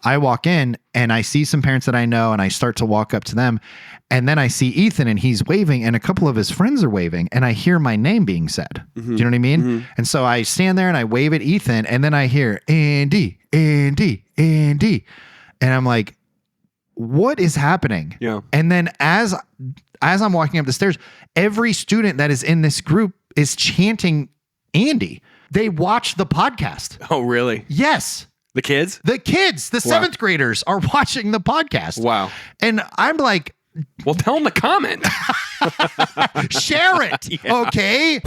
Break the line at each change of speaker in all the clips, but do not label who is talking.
I walk in and I see some parents that I know, and I start to walk up to them. And then I see Ethan and he's waving, and a couple of his friends are waving, and I hear my name being said. Do you know what I mean? And so I stand there and I wave at Ethan, and then I hear Andy, Andy, Andy. And I'm like, what is happening?
Yeah.
And then as I'm walking up the stairs, every student that is in this group is chanting Andy. They watch the podcast.
Oh, really?
Yes.
The kids?
The kids, the seventh graders are watching the podcast.
Wow.
And I'm like,
well, tell them to comment.
share it. Yeah. Okay.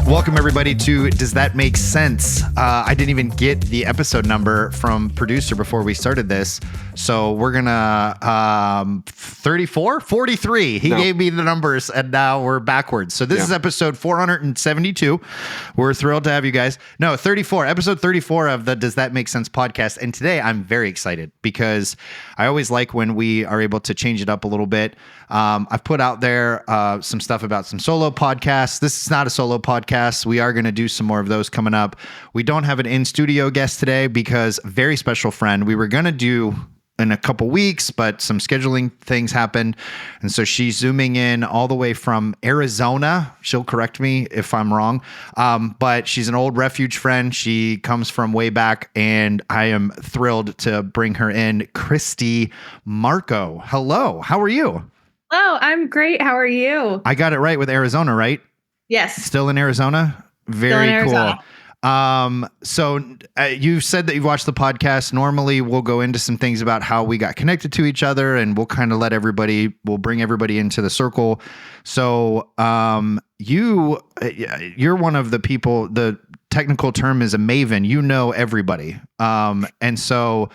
Welcome, everybody, to Does That Make Sense? I didn't even get the episode number from producer before we started this. So we're going to 34, 43. He gave me the numbers, and now we're backwards. So this is episode 472. We're thrilled to have you guys. No, 34, episode 34 of the Does That Make Sense podcast. And today I'm very excited because I always like when we are able to change it up a little bit. I've put out there some stuff about some solo podcasts. This is not a solo podcast. We are going to do some more of those coming up. We don't have an in-studio guest today because very special friend. We were going to do in a couple weeks, but some scheduling things happened. And so she's zooming in all the way from Arizona. She'll correct me if I'm wrong. But she's an old refuge friend. She comes from way back, and I am thrilled to bring her in. Christy Marko. Hello. How are you?
Hello, I'm great. How are you?
I got it right with Arizona, right?
Yes.
Still in Arizona? Very cool. So you said that you've watched the podcast. Normally we'll go into some things about how we got connected to each other, and we'll kind of we'll bring everybody into the circle. So you're one of the people, the technical term is a Maven. You know everybody. And so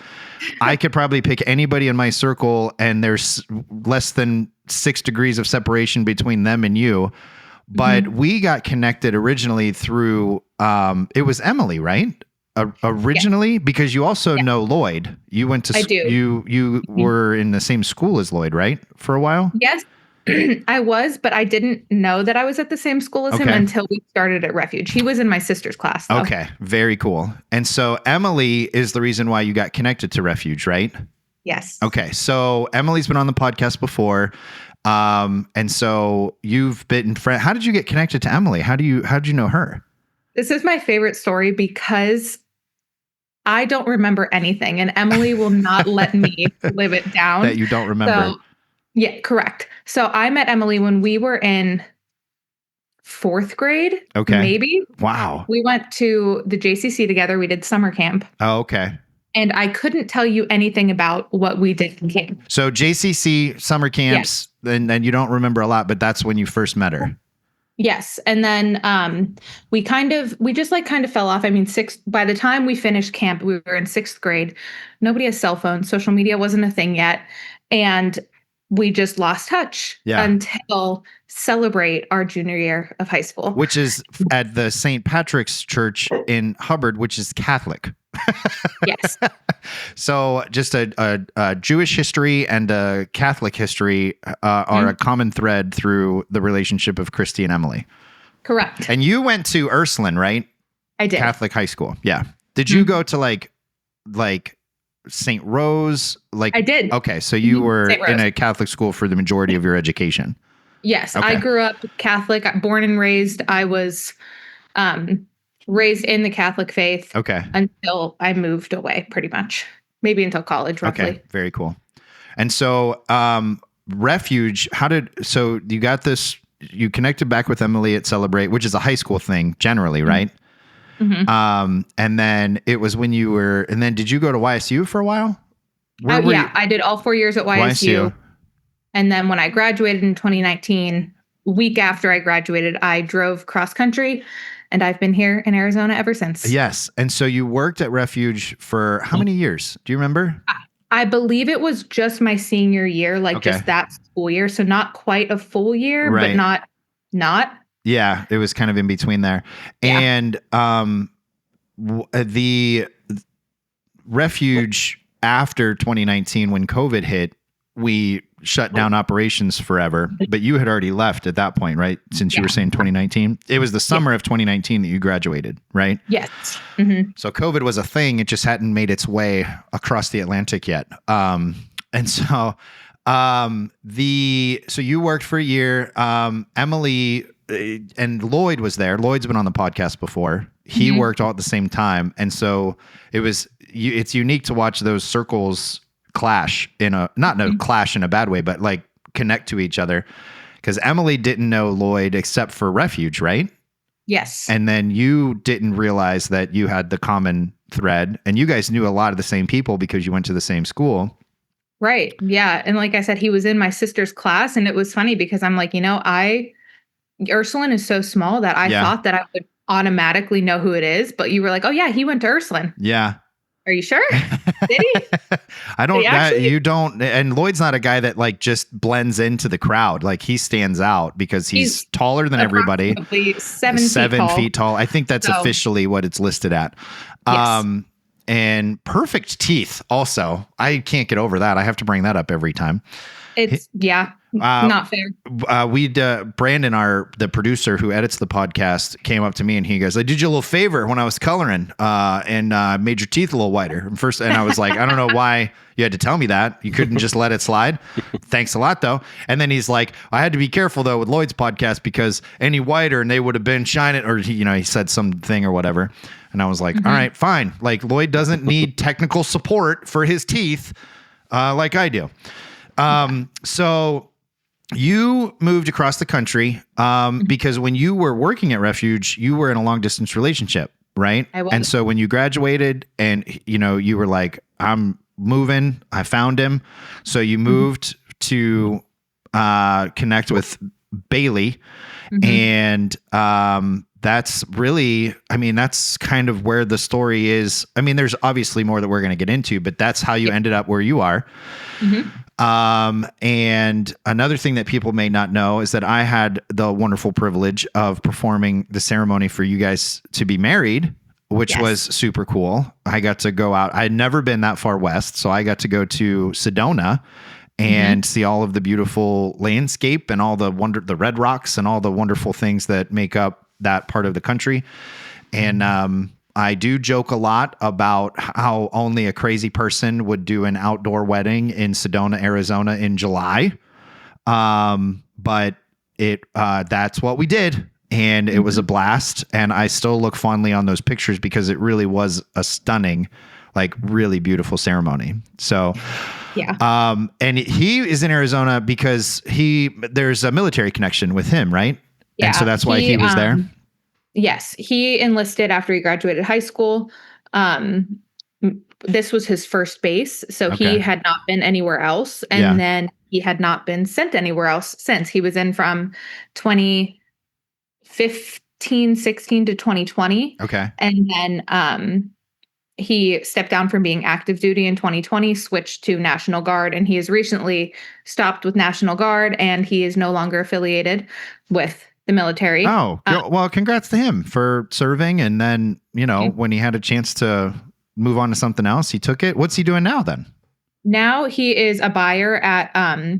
I could probably pick anybody in my circle, and there's less than 6 degrees of separation between them and you. But we got connected originally through, it was Emily, right? Originally, because you also know Lloyd. You went to,
I do.
You were in the same school as Lloyd, right? For a while?
Yes, I was, but I didn't know that I was at the same school as him until we started at Refuge. He was in my sister's class, though.
Okay, very cool. And so Emily is the reason why you got connected to Refuge, right?
Yes.
Okay, so Emily's been on the podcast before. And so you've been friend. How did you get connected to Emily? How did you know her?
This is my favorite story because I don't remember anything, and Emily will not let me live it down.
That you don't remember.
So, yeah, correct. So I met Emily when we were in 4th grade.
Okay.
Maybe.
Wow.
We went to the JCC together. We did summer camp.
Oh, okay.
And I couldn't tell you anything about what we did in camp.
So JCC summer camps, and you don't remember a lot, but that's when you first met her.
Yes. And then we just kind of fell off. I mean, by the time we finished camp, we were in 6th grade. Nobody has cell phones. Social media wasn't a thing yet. And we just lost touch until celebrate our junior year of high school.
Which is at the St. Patrick's Church in Hubbard, which is Catholic.
Yes.
So just a Jewish history and a Catholic history are a common thread through the relationship of Christy and Emily.
Correct.
And you went to Ursuline, right?
I did.
Catholic high school. Yeah. Did you go to like St. Rose? Like I
did.
Okay. So you were in a Catholic school for the majority of your education.
Yes.
Okay.
I grew up Catholic, born and raised. I was raised in the Catholic faith until I moved away, pretty much. Maybe until college, roughly.
Okay, very cool. And so Refuge, so you got this, you connected back with Emily at Celebrate, which is a high school thing generally, right? Mm-hmm. And then it was when and then did you go to YSU for a while?
I did all 4 years at YSU. And then when I graduated in 2019, week after I graduated, I drove cross country. And I've been here in Arizona ever since. Yes.
And so you worked at Refuge for how many years? Do you remember?
I believe it was just my senior year, just that school year. So not quite a full year, but not.
Yeah, it was kind of in between there. Yeah. And the Refuge after 2019, when COVID hit, we shut down operations forever, but you had already left at that point, right? Since you were saying 2019, it was the summer of 2019 that you graduated, right?
Yes. Mm-hmm.
So COVID was a thing. It just hadn't made its way across the Atlantic yet. And so, so you worked for a year, Emily and Lloyd was there. Lloyd's been on the podcast before. He worked all at the same time. And so it's unique to watch those circles clash not clash in a bad way, but like connect to each other. Because Emily didn't know Lloyd except for Refuge, right?
Yes.
And then you didn't realize that you had the common thread, and you guys knew a lot of the same people because you went to the same school.
Right. Yeah. And like I said, he was in my sister's class, and it was funny because I'm like, Ursuline is so small that I thought that I would automatically know who it is, but you were like, oh yeah, he went to Ursuline.
Yeah.
Are you sure? Did he?
I don't, you don't. And Lloyd's not a guy that like just blends into the crowd. Like he stands out because he's taller than everybody. 7 feet tall. I think that's officially what it's listed at.
Yes.
And perfect teeth also. I can't get over that. I have to bring that up every time.
It's not fair.
Brandon, the producer who edits the podcast, came up to me and he goes, "I did you a little favor when I was coloring, and made your teeth a little whiter." And I was like, "I don't know why you had to tell me that. You couldn't just let it slide." Thanks a lot though. And then he's like, "I had to be careful though with Lloyd's podcast because any whiter and they would have been shining," or he said something or whatever. And I was like, all right, fine. Like Lloyd doesn't need technical support for his teeth, like I do. So you moved across the country because when you were working at Refuge, you were in a long distance relationship, right?
I was.
And so when you graduated and, you were like, I'm moving, I found him. So you moved to connect with Bailey. And that's really, that's kind of where the story is. There's obviously more that we're going to get into, but that's how you ended up where you are. And another thing that people may not know is that I had the wonderful privilege of performing the ceremony for you guys to be married, which was super cool. I got to go out. I had never been that far west, so I got to go to Sedona and see all of the beautiful landscape and all the red rocks and all the wonderful things that make up that part of the country. And I do joke a lot about how only a crazy person would do an outdoor wedding in Sedona, Arizona in July. But that's what we did. And it was a blast. And I still look fondly on those pictures because it really was a stunning, like really beautiful ceremony. So, and he is in Arizona because there's a military connection with him, right?
Yeah.
And so that's why he was there.
Yes. He enlisted after he graduated high school. This was his first base. So he had not been anywhere else. And then he had not been sent anywhere else since. He was in from 2015, 16 to 2020.
Okay.
And then he stepped down from being active duty in 2020, switched to National Guard, and he has recently stopped with National Guard, and he is no longer affiliated with the military.
Oh, well, congrats to him for serving. And then, when he had a chance to move on to something else, he took it. What's he doing now then?
Now he is a buyer at,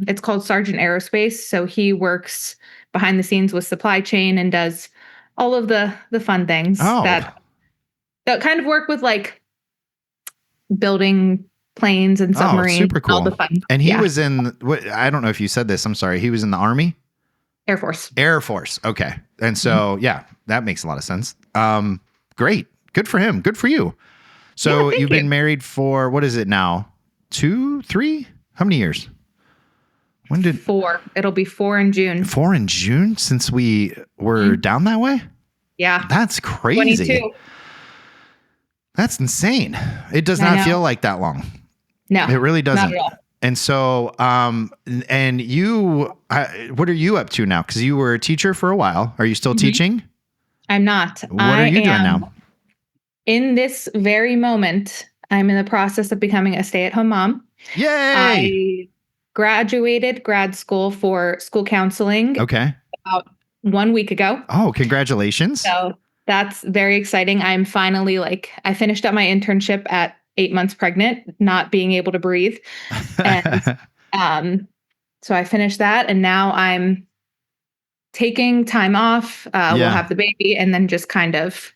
it's called Sargent Aerospace. So he works behind the scenes with supply chain and does all of the fun things that kind of work with like building planes and submarines.
Super cool.
All the fun.
And he was in, I don't know if you said this, I'm sorry. He was in the Army?
Air Force.
Okay. And so, that makes a lot of sense. Great. Good for him. Good for you. So you've been married for, what is it now? 2, 3? How many years? When did
4? It'll be 4 in June.
4 in June since we were down that way?
Yeah.
That's crazy.
22.
That's insane. It does not feel like that long.
No.
It really doesn't.
Not at all.
And so, and you, what are you up to now? Because you were a teacher for a while. Are you still teaching?
I'm not.
What are you doing now?
In this very moment, I'm in the process of becoming a stay-at-home mom.
Yay!
I graduated grad school for school counseling about 1 week ago.
Oh, congratulations.
So that's very exciting. I'm finally I finished up my internship at 8 months pregnant, not being able to breathe. And So I finished that, and now I'm taking time off. We'll
Yeah.
have the baby and then just kind of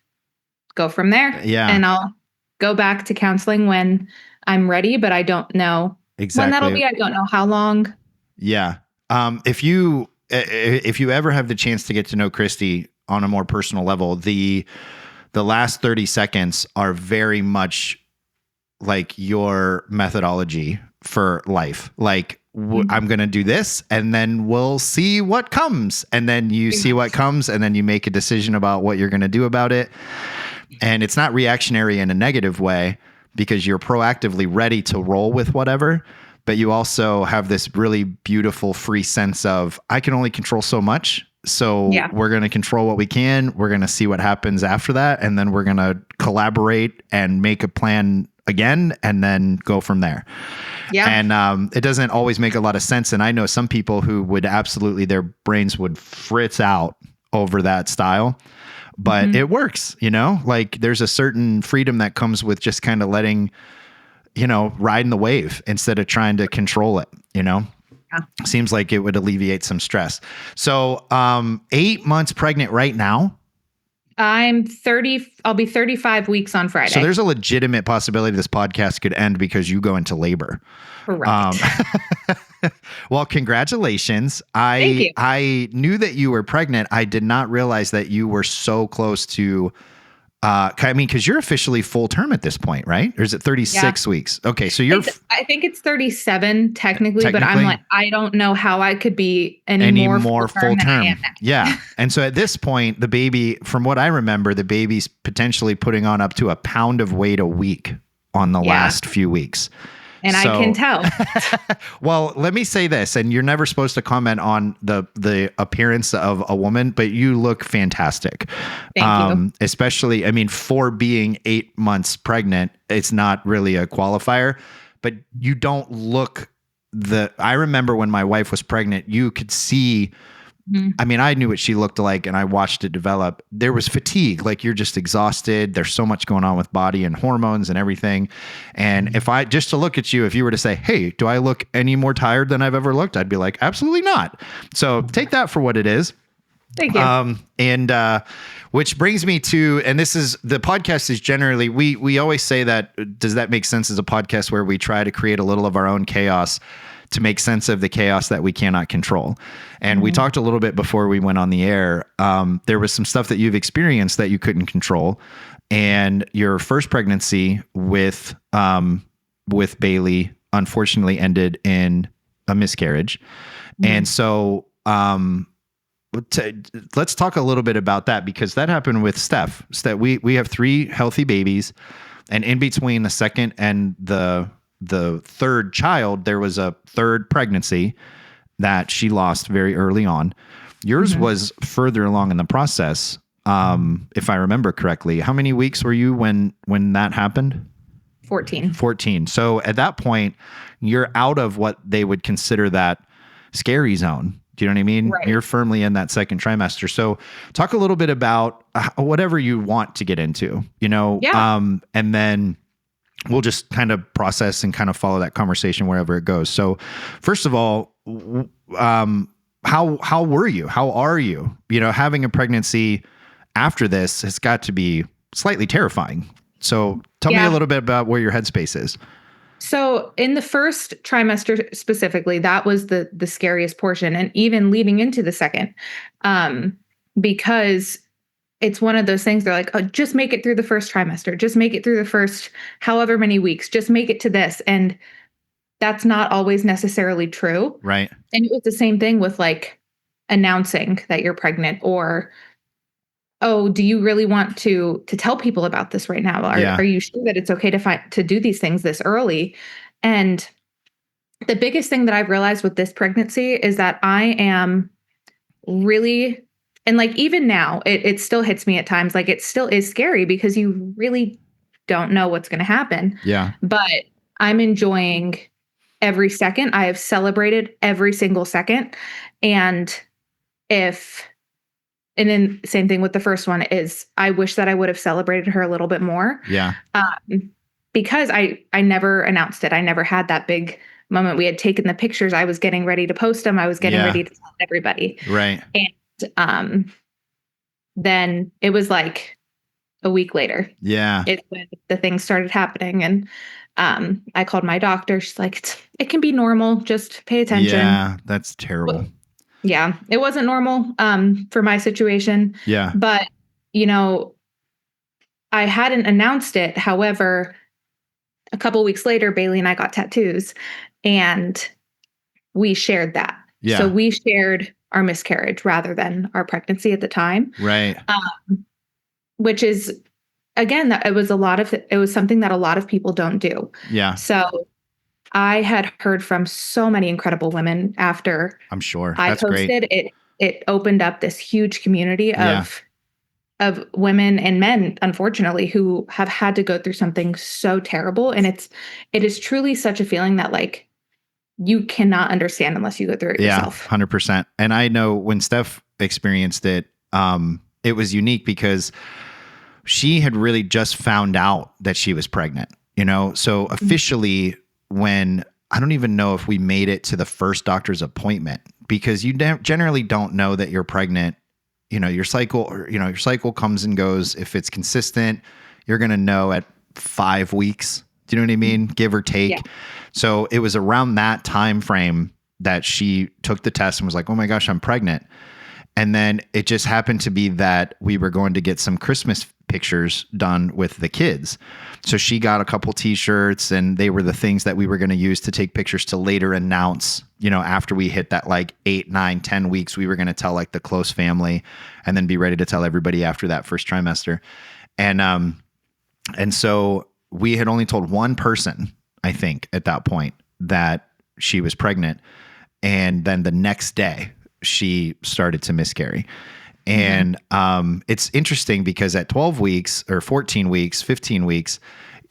go from there.
Yeah.
And I'll go back to counseling when I'm ready, but I don't know when that'll
Exactly.
be. I don't know how long.
Yeah. If you ever have the chance to get to know Christy on a more personal level, the last 30 seconds are very much like your methodology for life. Like, I'm going to do this and then we'll see what comes. And then you see what comes and then you make a decision about what you're going to do about it. And it's not reactionary in a negative way because you're proactively ready to roll with whatever. But you also have this really beautiful free sense of, I can only control so much. So we're going to control what we can. We're going to see what happens after that. And then we're going to collaborate and make a plan again and then go from there. Yeah. And it doesn't always make a lot of sense. And I know some people who would absolutely, their brains would fritz out over that style. But it works, like there's a certain freedom that comes with just kind of letting, riding the wave instead of trying to control it, Yeah. Seems like it would alleviate some stress. So 8 months pregnant right now.
I'm 30. I'll be 35 weeks on Friday.
So there's a legitimate possibility this podcast could end because you go into labor.
Correct.
Well, congratulations.
Thank you.
I knew that you were pregnant. I did not realize that you were so close to, because you're officially full term at this point, right? Or is it 36 weeks? Okay. So
I think it's 37 technically, but I'm like, I don't know how I could be any more full term.
Yeah. And so at this point, the baby, from what I remember, the baby's potentially putting on up to a pound of weight a week on the last few weeks.
And I can tell.
Well, let me say this, and you're never supposed to comment on the appearance of a woman, but you look fantastic.
Thank you.
Especially, for being 8 months pregnant, it's not really a qualifier, but you don't look I remember when my wife was pregnant, you could see, I knew what she looked like and I watched it develop. There was fatigue, like you're just exhausted. There's so much going on with body and hormones and everything. And just to look at you, if you were to say, hey, do I look any more tired than I've ever looked? I'd be like, absolutely not. So take that for what it is.
Thank you.
And which brings me to, and this is, the podcast is generally, we always say that, does that make sense as a podcast where we try to create a little of our own chaos to make sense of the chaos that we cannot control. And we talked a little bit before we went on the air. There was some stuff that you've experienced that you couldn't control. And your first pregnancy with Bailey unfortunately ended in a miscarriage. And so let's talk a little bit about that, because that happened with Steph. We have 3 healthy babies, and in between the second and the third child, there was a third pregnancy that she lost very early on. Yours was further along in the process, if I remember correctly. How many weeks were you when that happened?
14.
So at that point, you're out of what they would consider that scary zone. Do you know what I mean?
Right.
You're firmly in that second trimester. So talk a little bit about whatever you want to get into, and then we'll just kind of process and kind of follow that conversation wherever it goes. So first of all, how were you? How are you? Having a pregnancy after this has got to be slightly terrifying. So tell me a little bit about where your headspace is.
So in the first trimester specifically, that was the scariest portion, and even leading into the second, because it's one of those things. They're like, oh, just make it through the first trimester, just make it through the first however many weeks, just make it to this. And that's not always necessarily true.
Right.
And it was the same thing with like announcing that you're pregnant, or, oh, do you really want to tell people about this right now? Are you sure that it's okay to do these things this early? And the biggest thing that I've realized with this pregnancy is that I am really, and like even now, it still hits me at times. Like it still is scary because you really don't know what's going to happen. Yeah. But I'm enjoying every second. I have celebrated every single second. And then same thing with the first one is I wish that I would have celebrated her a little bit more. Yeah. Because I never announced it. I never had that big moment we had taken the pictures, I was getting ready to post them. I was getting ready to tell everybody.
Right.
And then it was like a week later.
Yeah.
It's when the things started happening. And I called my doctor. She's like, it can be normal. Just pay attention.
Yeah, that's terrible.
Yeah, it wasn't normal for my situation.
Yeah.
But, I hadn't announced it. However, a couple weeks later, Bailey and I got tattoos and we shared that.
Yeah.
So we shared our miscarriage rather than our pregnancy at the time.
Right.
Which is, again, it was something that a lot of people don't do.
Yeah.
So I had heard from so many incredible women after
I'm sure.
I
That's
posted
great.
It opened up this huge community of women and men, unfortunately, who have had to go through something so terrible. And it is truly such a feeling that like you cannot understand unless you go through it yourself.
100%. And I know when Steph experienced it, it was unique because she had really just found out that she was pregnant, so officially when I don't even know if we made it to the first doctor's appointment, because you generally don't know that you're pregnant. Your cycle comes and goes. If it's consistent, you're going to know at 5 weeks. Do you know what I mean? Give or take. Yeah. So it was around that time frame that she took the test and was like, oh my gosh, I'm pregnant. And then it just happened to be that we were going to get some Christmas pictures done with the kids. So she got a couple t-shirts and they were the things that we were going to use to take pictures to later announce, after we hit that like 8, 9, 10 weeks, we were going to tell like the close family and then be ready to tell everybody after that first trimester. And so we had only told one person, I think at that point, that she was pregnant. And then the next day she started to miscarry. And it's interesting because at 12 weeks or 14 weeks, 15 weeks,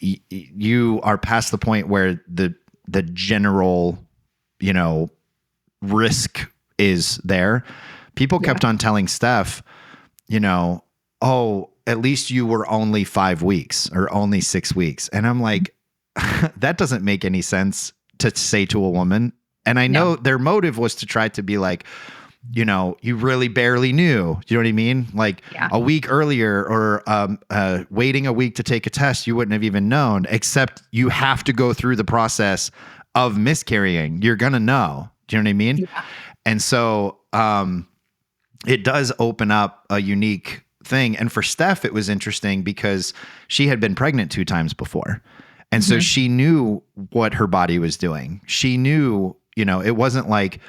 you are past the point where the general, risk is there. People kept on telling Steph, oh, at least you were only 5 weeks or only 6 weeks. And I'm like, that doesn't make any sense to say to a woman. And I know their motive was to try to be like, you really barely knew. You know what I mean? Like a week earlier or waiting a week to take a test, you wouldn't have even known, except you have to go through the process of miscarrying. You're going to know. Do you know what I mean? Yeah. And so it does open up a unique thing. And for Steph, it was interesting because she had been pregnant 2 times before. And so she knew what her body was doing. She knew, it wasn't like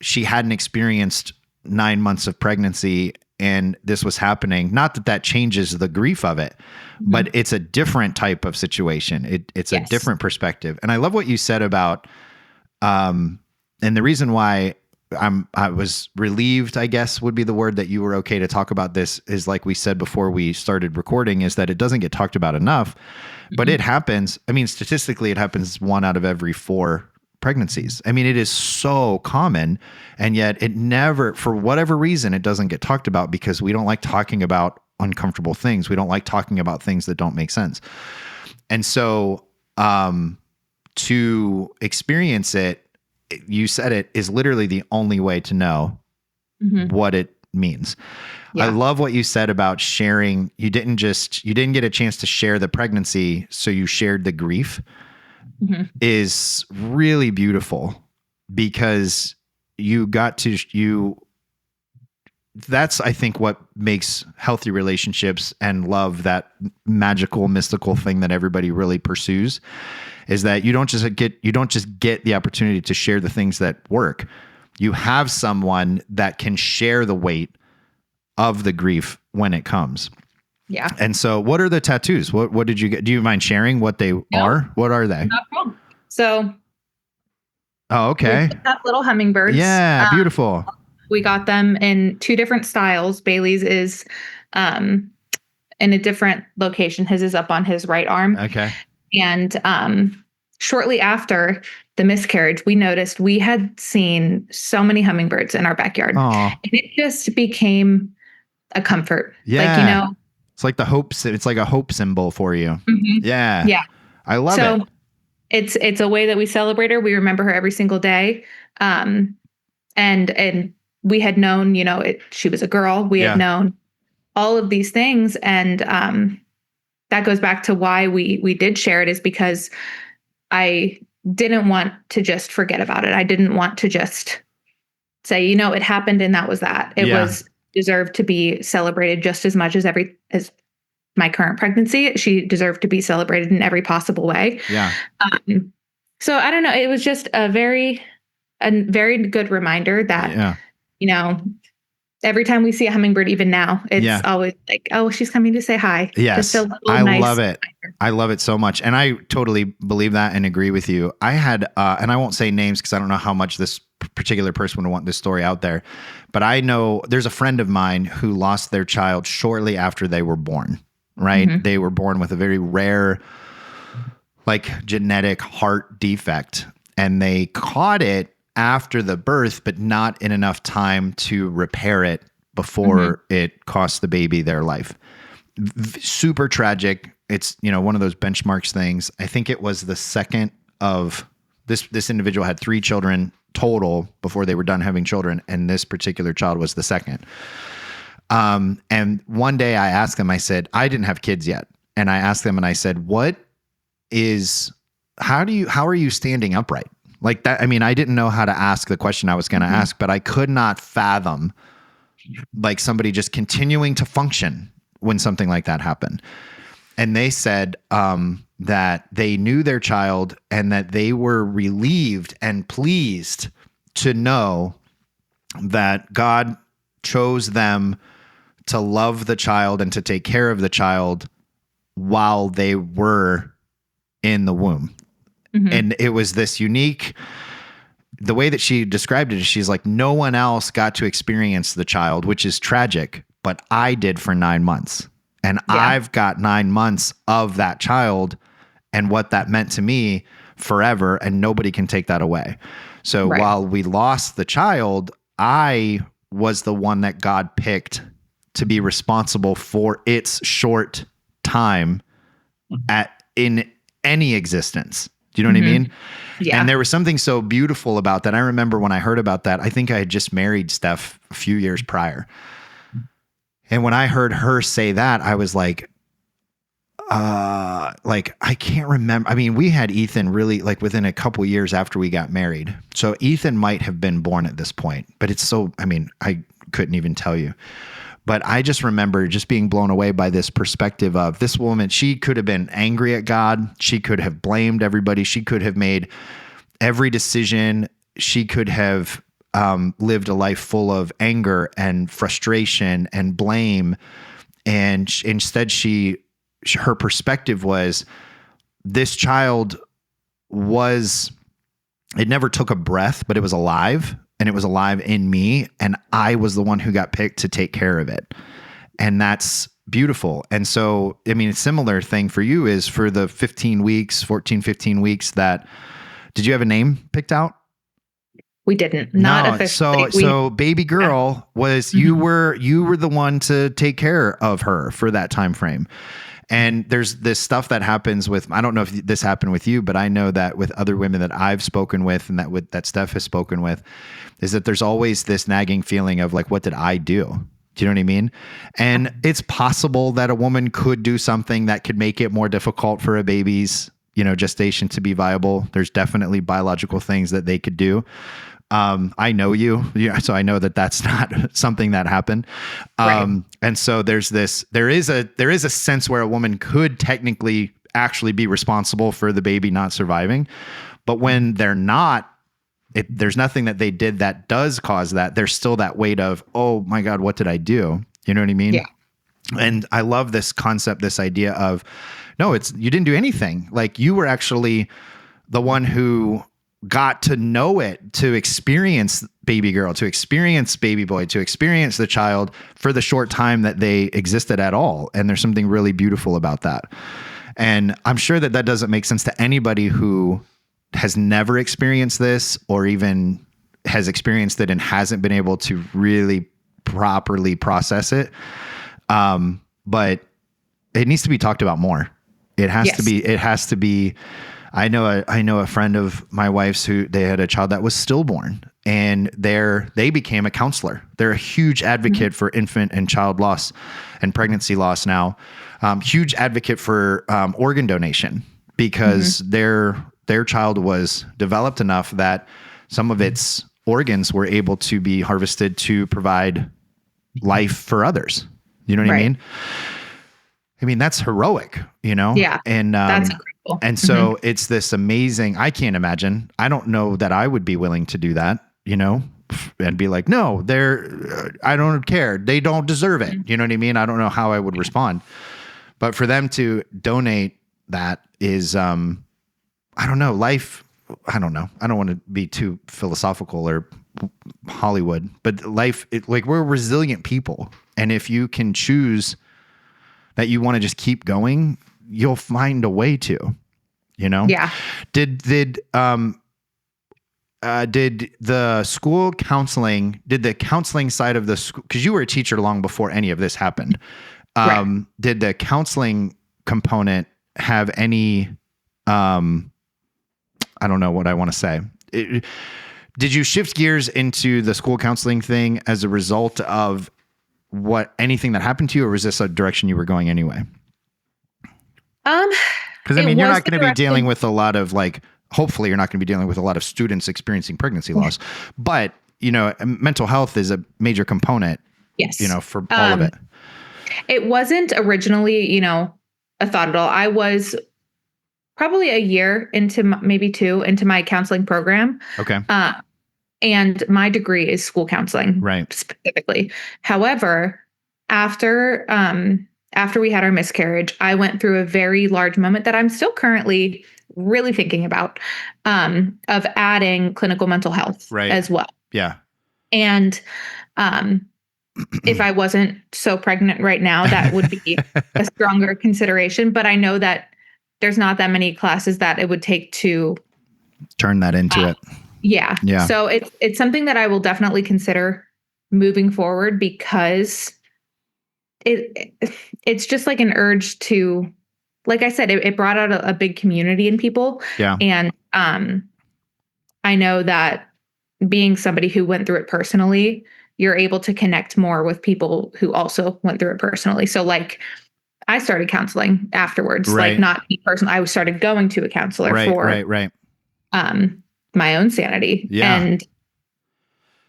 she hadn't experienced 9 months of pregnancy and this was happening. Not that that changes the grief of it, but it's a different type of situation. It's a different perspective. And I love what you said about, and the reason why I was relieved, I guess would be the word, that you were okay to talk about this is, like we said before we started recording, is that it doesn't get talked about enough, but it happens. I mean, statistically, it happens 1 out of every 4 pregnancies. I mean, it is so common, and yet it never, for whatever reason, it doesn't get talked about because we don't like talking about uncomfortable things. We don't like talking about things that don't make sense. And so, to experience it, you said it, is literally the only way to know what it means. Yeah. I love what you said about sharing. You didn't get a chance to share the pregnancy, so you shared the grief. Is really beautiful because that's, I think, what makes healthy relationships and love that magical, mystical thing that everybody really pursues, is that you don't just get the opportunity to share the things that work. You have someone that can share the weight of the grief when it comes. Yeah. And so what are the tattoos? What did you get? Do you mind sharing what they are? What are they?
Not problem. So.
Oh, okay.
Little hummingbirds.
Yeah. Beautiful.
We got them in 2 different styles. Bailey's is in a different location. His is up on his right arm.
Okay.
And shortly after the miscarriage, we noticed we had seen so many hummingbirds in our backyard. Aww. And it just became a comfort.
Yeah. Like, it's like the hope. It's like a hope symbol for you. Yeah. Yeah. I love it.
it's a way that we celebrate her. We remember her every single day. And we had known, she was a girl. We had known all of these things. And that goes back to why we did share it, is because I didn't want to just forget about it. I didn't want to just say, it happened and that was that. It was deserved to be celebrated just as much as my current pregnancy. She deserved to be celebrated in every possible way.
Yeah.
So I don't know. It was just a very good reminder that, every time we see a hummingbird, even now, it's always like, oh, she's coming to say hi.
Yes.
Just
I
nice
love it.
reminder.
I love it so much. And I totally believe that and agree with you. I had, and I won't say names because I don't know how much this particular person would want this story out there, but I know there's a friend of mine who lost their child shortly after they were born, right? Mm-hmm. They were born with a very rare, genetic heart defect, and they caught it after the birth, but not in enough time to repair it before it cost the baby their life. Super tragic. It's, one of those benchmarks things. I think it was the second of this individual had 3 children total before they were done having children. And this particular child was the second. And one day I asked them, I said, I didn't have kids yet. And I asked them and I said, how are you standing upright? Like that. I mean, I didn't know how to ask the question I was going to ask, but I could not fathom somebody just continuing to function when something like that happened. And they said that they knew their child and that they were relieved and pleased to know that God chose them to love the child and to take care of the child while they were in the womb. Mm-hmm. And it was this unique, the way that she described it is she's like, no one else got to experience the child, which is tragic, but I did for 9 months. And I've got 9 months of that child and what that meant to me forever. And nobody can take that away. So while we lost the child, I was the one that God picked to be responsible for its short time in any existence. Do you know what I mean? Yeah. And there was something so beautiful about that. I remember when I heard about that, I think I had just married Steph a few years prior. And when I heard her say that, I was like, I can't remember. I mean, we had Ethan really within a couple years after we got married. So Ethan might have been born at this point, but I couldn't even tell you. But I just remember just being blown away by this perspective of this woman. She could have been angry at God. She could have blamed everybody. She could have made every decision. She could have lived a life full of anger and frustration and blame. And instead, her perspective was this child it never took a breath, but it was alive. And it was alive in me, and I was the one who got picked to take care of it. And that's beautiful. And so, I mean, a similar thing for you is for the 15 weeks that, did you have a name picked out?
We didn't. Not officially.
So baby girl was, you were the one to take care of her for that time frame. And there's this stuff that happens with, I don't know if this happened with you, but I know that with other women that I've spoken with and that Steph has spoken with, is that there's always this nagging feeling of what did I do? Do you know what I mean? And it's possible that a woman could do something that could make it more difficult for a baby's, gestation to be viable. There's definitely biological things that they could do. I know you, so I know that that's not something that happened. And so there is a sense where a woman could technically actually be responsible for the baby not surviving. But when they're not, there's nothing that they did that does cause that. There's still that weight of, oh my God, what did I do? You know what I mean? Yeah. And I love this concept, this idea of, no, you didn't do anything. You were actually the one who got to know it, to experience baby girl, to experience baby boy, to experience the child for the short time that they existed at all. And there's something really beautiful about that. And I'm sure that doesn't make sense to anybody who has never experienced this or even has experienced it and hasn't been able to really properly process it. But it needs to be talked about more. It has to be I know a friend of my wife's who they had a child that was stillborn, and they became a counselor. They're a huge advocate for infant and child loss and pregnancy loss now. Huge advocate for organ donation because their child was developed enough that some of its organs were able to be harvested to provide life for others. You know what I mean? I mean, that's heroic, you know?
Yeah.
And
that's incredible.
And so it's this amazing, I can't imagine. I don't know that I would be willing to do that, you know, and be like, no, I don't care. They don't deserve it. You know what I mean? I don't know how I would respond, but for them to donate that is, I don't know, life. I don't know. I don't want to be too philosophical or Hollywood, but life, like we're resilient people. And if you can choose that you want to just keep going, you'll find a way to, you know?
Yeah.
Did the school counseling, did the counseling side of the school, because you were a teacher long before any of this happened. Did the counseling component have any, I don't know what I want to say. Did you shift gears into the school counseling thing as a result of anything that happened to you, or was this a direction you were going anyway? Because I mean, you're not going to be dealing with a lot of hopefully you're not going to be dealing with a lot of students experiencing pregnancy loss, but you know, mental health is a major component.
Yes.
You know, for all of it.
It wasn't originally, you know, a thought at all. I was probably a year into maybe 2 into my counseling program.
Okay.
And my degree is school counseling,
right?
Specifically. However, after we had our miscarriage, I went through a very large moment that I'm still currently really thinking about, of adding clinical mental health as well.
Yeah.
And if I wasn't so pregnant right now, that would be a stronger consideration. But I know that there's not that many classes that it would take to
turn that into it.
Yeah.
Yeah.
So it's something that I will definitely consider moving forward, because it's just like an urge to, like I said, it brought out a big community in people.
Yeah.
And I know that being somebody who went through it personally, you're able to connect more with people who also went through it personally. So I started counseling afterwards, not me personally. I started going to a counselor for my own sanity.
Yeah.
And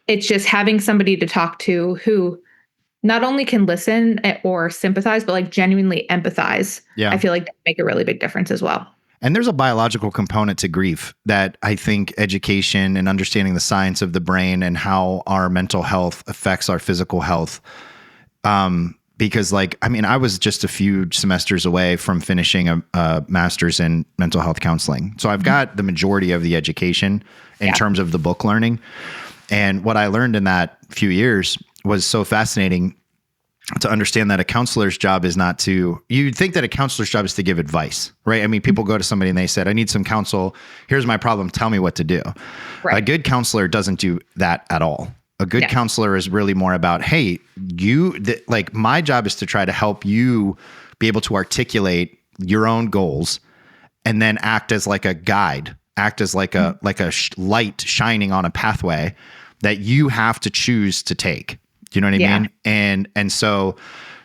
it's just having somebody to talk to who not only can listen or sympathize, but genuinely empathize.
Yeah.
I feel like that make a really big difference as well.
And there's a biological component to grief that I think education and understanding the science of the brain and how our mental health affects our physical health. Because I was just a few semesters away from finishing a master's in mental health counseling. So I've got the majority of the education in terms of the book learning. And what I learned in that few years was so fascinating to understand that a counselor's job is not you'd think that a counselor's job is to give advice, right? I mean, people go to somebody and they said, I need some counsel. Here's my problem. Tell me what to do. Right. A good counselor doesn't do that at all. A good counselor is really more about, hey, my job is to try to help you be able to articulate your own goals and then act as like a guide, act as like a light shining on a pathway that you have to choose to take. Do you know what I mean? And so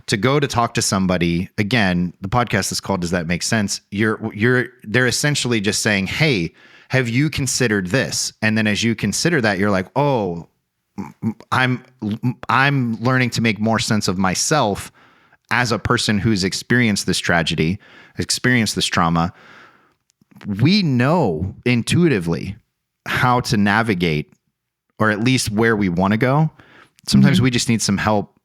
to go to talk to somebody, again, the podcast is called Does That Make Sense? They're essentially just saying, hey, have you considered this? And then as you consider that, you're like, oh, I'm learning to make more sense of myself as a person who's experienced this tragedy, experienced this trauma. We know intuitively how to navigate, or at least where we want to go. Sometimes we just need some help.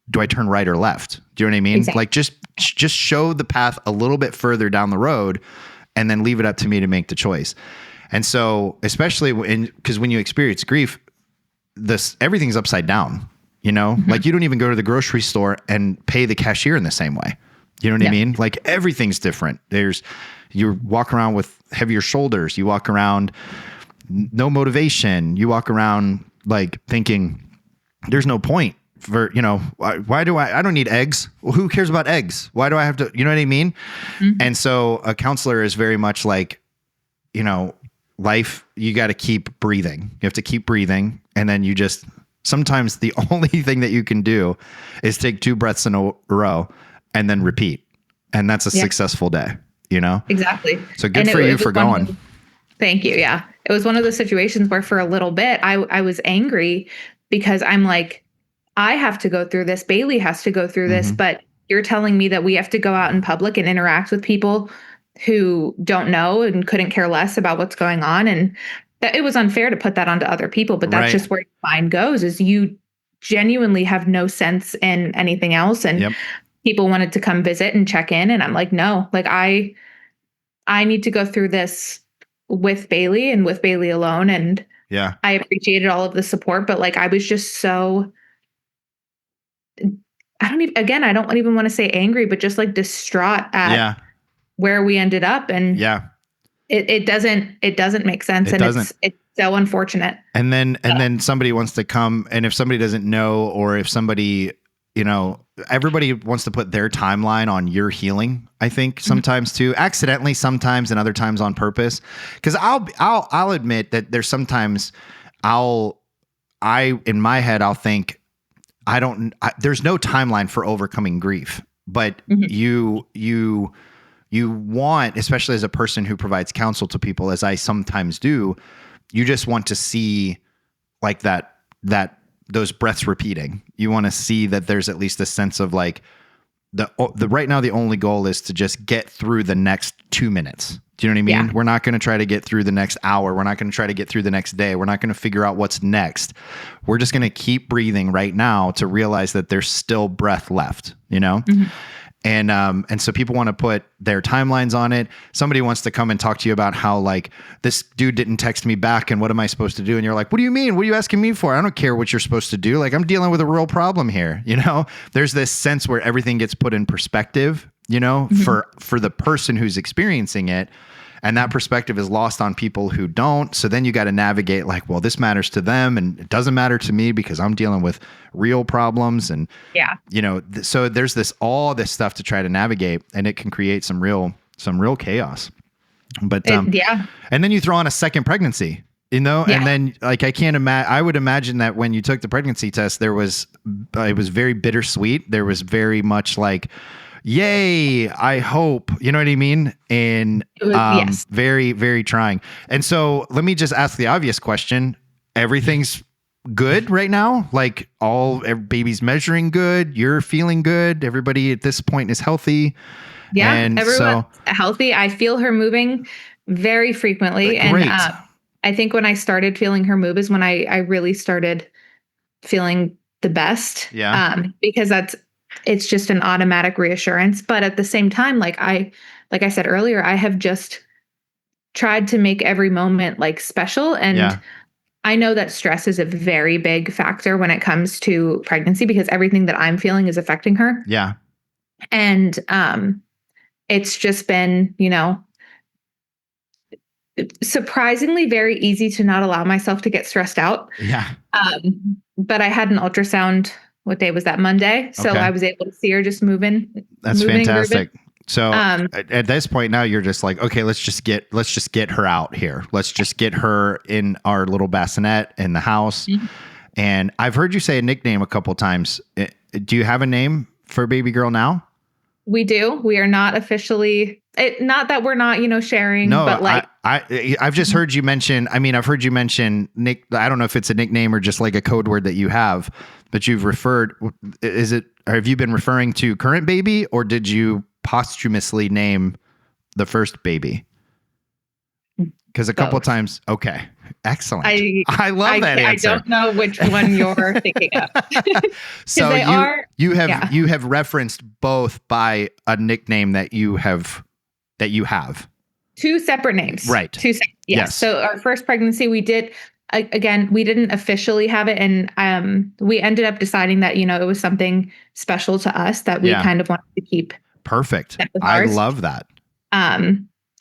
Do I turn right or left? Do you know what I mean?
Exactly.
Just show the path a little bit further down the road and then leave it up to me to make the choice. And so, especially because when you experience grief, everything's upside down, you know, you don't even go to the grocery store and pay the cashier in the same way. You know what I mean? Everything's different. You walk around with heavier shoulders. You walk around no motivation. You walk around thinking there's no point for, why do I don't need eggs. Well, who cares about eggs? Why do I have to, you know what I mean? And so a counselor is very much life, you got to keep breathing. You have to keep breathing. And then sometimes the only thing that you can do is take 2 breaths in a row and then repeat. And that's a successful day,
Exactly.
So good for you for going.
Thank you. Yeah. It was one of those situations where for a little bit I was angry because I'm like, I have to go through this. Bailey has to go through this, but you're telling me that we have to go out in public and interact with people who don't know and couldn't care less about what's going on. And that it was unfair to put that onto other people, but that's just where your mind goes, is you genuinely have no sense in anything else. And people wanted to come visit and check in. And I'm like, no, like I need to go through this with Bailey and with Bailey alone. And I appreciated all of the support, but like, I was just so, I don't even want to say angry, but just like distraught at where we ended up. And it doesn't make sense. It's so unfortunate.
And then somebody wants to come, and if somebody doesn't know, or if somebody, everybody wants to put their timeline on your healing, I think sometimes too, accidentally sometimes, and other times on purpose. Cause I'll admit that there's sometimes in my head, I'll think, there's no timeline for overcoming grief, but you want, especially as a person who provides counsel to people, as I sometimes do, you just want to see like those breaths repeating. You want to see that there's at least a sense of like the right now, the only goal is to just get through the next 2 minutes. Do you know what I mean?
Yeah.
We're not going to try to get through the next hour. We're not going to try to get through the next day. We're not going to figure out what's next. We're just going to keep breathing right now to realize that there's still breath left, And so people want to put their timelines on it. Somebody wants to come and talk to you about how like this dude didn't text me back and what am I supposed to do? And you're like, what do you mean? What are you asking me for? I don't care what you're supposed to do. Like, I'm dealing with a real problem here. There's this sense where everything gets put in perspective, for the person who's experiencing it. And that perspective is lost on people who don't. So then you got to navigate like, well, this matters to them and it doesn't matter to me because I'm dealing with real problems. And, so there's all this stuff to try to navigate, and it can create some real chaos. But, and then you throw on a second pregnancy, and then like, I would imagine that when you took the pregnancy test, it was very bittersweet. There was very much like, yay, I hope, you know what I mean? And very, very trying. And so let me just ask the obvious question. Everything's good right now? Like baby's measuring good. You're feeling good. Everybody at this point is healthy.
Yeah, and everyone's healthy. I feel her moving very frequently.
Great.
And I think when I started feeling her move is when I really started feeling the best.
Yeah.
Because it's just an automatic reassurance. But at the same time, like I said earlier, I have just tried to make every moment like special. And I know that stress is a very big factor when it comes to pregnancy because everything that I'm feeling is affecting her.
Yeah.
And it's just been, surprisingly very easy to not allow myself to get stressed out.
Yeah.
But I had an ultrasound. What day was that? Monday. So I was able to see her just moving.
That's fantastic. So at this point now you're just like, okay, let's just get her out here. Let's just get her in our little bassinet in the house. Mm-hmm. And I've heard you say a nickname a couple times. Do you have a name for baby girl now?
We do. We are not officially, not that we're not, sharing, but like
I've just heard you mention, I've heard you mention Nick. I don't know if it's a nickname or just like a code word that you have, but you've referred, have you been referring to current baby or did you posthumously name the first baby? Because a couple of times. Okay. Excellent. I love that answer.
I don't know which one you're thinking of.
So you have referenced both by a nickname that you have. Two
separate names.
Right.
Yes. So our first pregnancy, we did, again, we didn't officially have it. And we ended up deciding that, it was something special to us that we kind of wanted to keep.
Perfect. I love that.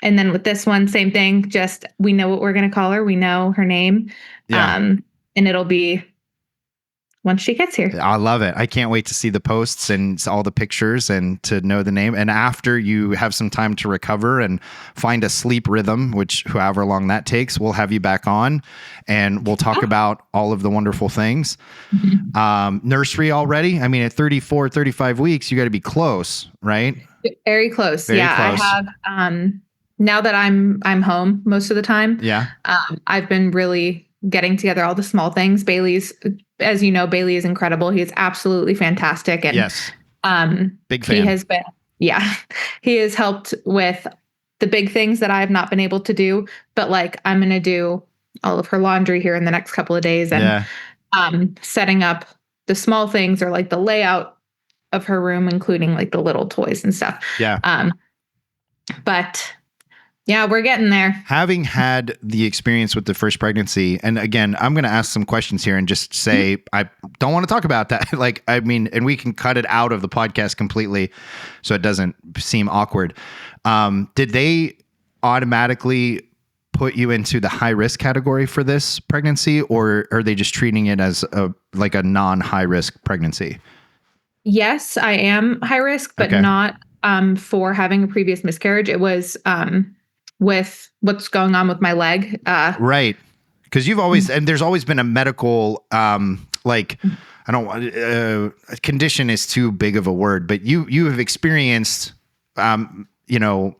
And then with this one, same thing, just we know what we're going to call her. We know her name. Yeah. And it'll be once she gets here.
I love it. I can't wait to see the posts and all the pictures and to know the name. And after you have some time to recover and find a sleep rhythm, which however long that takes, we'll have you back on and we'll talk about all of the wonderful things. Nursery already. I mean, at 34, 35 weeks, you got to be close, right?
Very close.
Very
yeah.
close.
I have, now that I'm home most of the time.
Yeah.
I've been really getting together all the small things. Bailey's, as you know, Bailey is incredible. He is absolutely fantastic. And
Yes. Big fan.
He has been, he has helped with the big things that I have not been able to do, but like I'm going to do all of her laundry here in the next couple of days and setting up the small things or like the layout of her room, including like the little toys and stuff.
Yeah.
But yeah, we're getting there.
Having had the experience with the first pregnancy, and again, I'm going to ask some questions here and just say, I don't want to talk about that. Like, I mean, and we can cut it out of the podcast completely so it doesn't seem awkward. Did they automatically put you into the high risk category for this pregnancy, or are they just treating it as a non-high risk pregnancy?
Yes, I am high risk, but not for having a previous miscarriage. It was with what's going on with my leg.
Right. Because you've always, and there's always been a medical, condition is too big of a word, but you have experienced, you've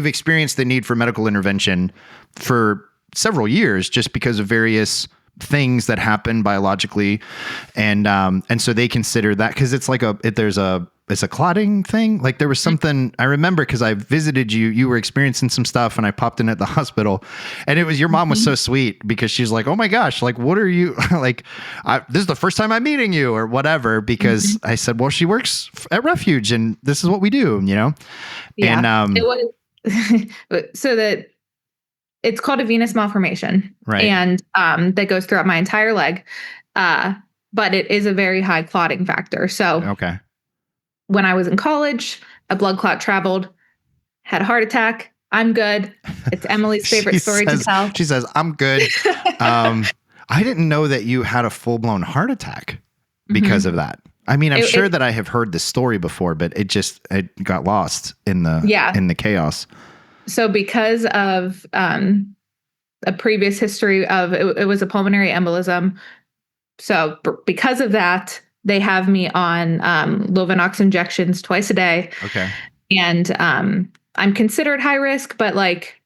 experienced the need for medical intervention for several years just because of various things that happen biologically. And so they consider that because it's like it's a clotting thing. Like there was something I remember because I visited you were experiencing some stuff and I popped in at the hospital and your mom was so sweet because she's like, oh my gosh, like, what are you like, this is the first time I'm meeting you or whatever, because I said, well, she works at Refuge and this is what we do, Yeah. And,
it was so that it's called a venous malformation.
Right.
And, that goes throughout my entire leg. But it is a very high clotting factor. So,
okay.
When I was in college, a blood clot traveled, had a heart attack. I'm good. It's Emily's favorite story to tell.
She says, I'm good. I didn't know that you had a full-blown heart attack because of that. I mean, I'm sure that I have heard this story before, but it got lost in the chaos.
So because of a previous history of it was a pulmonary embolism. So because of that, they have me on Lovenox injections twice a day.
Okay.
And I'm considered high risk, but like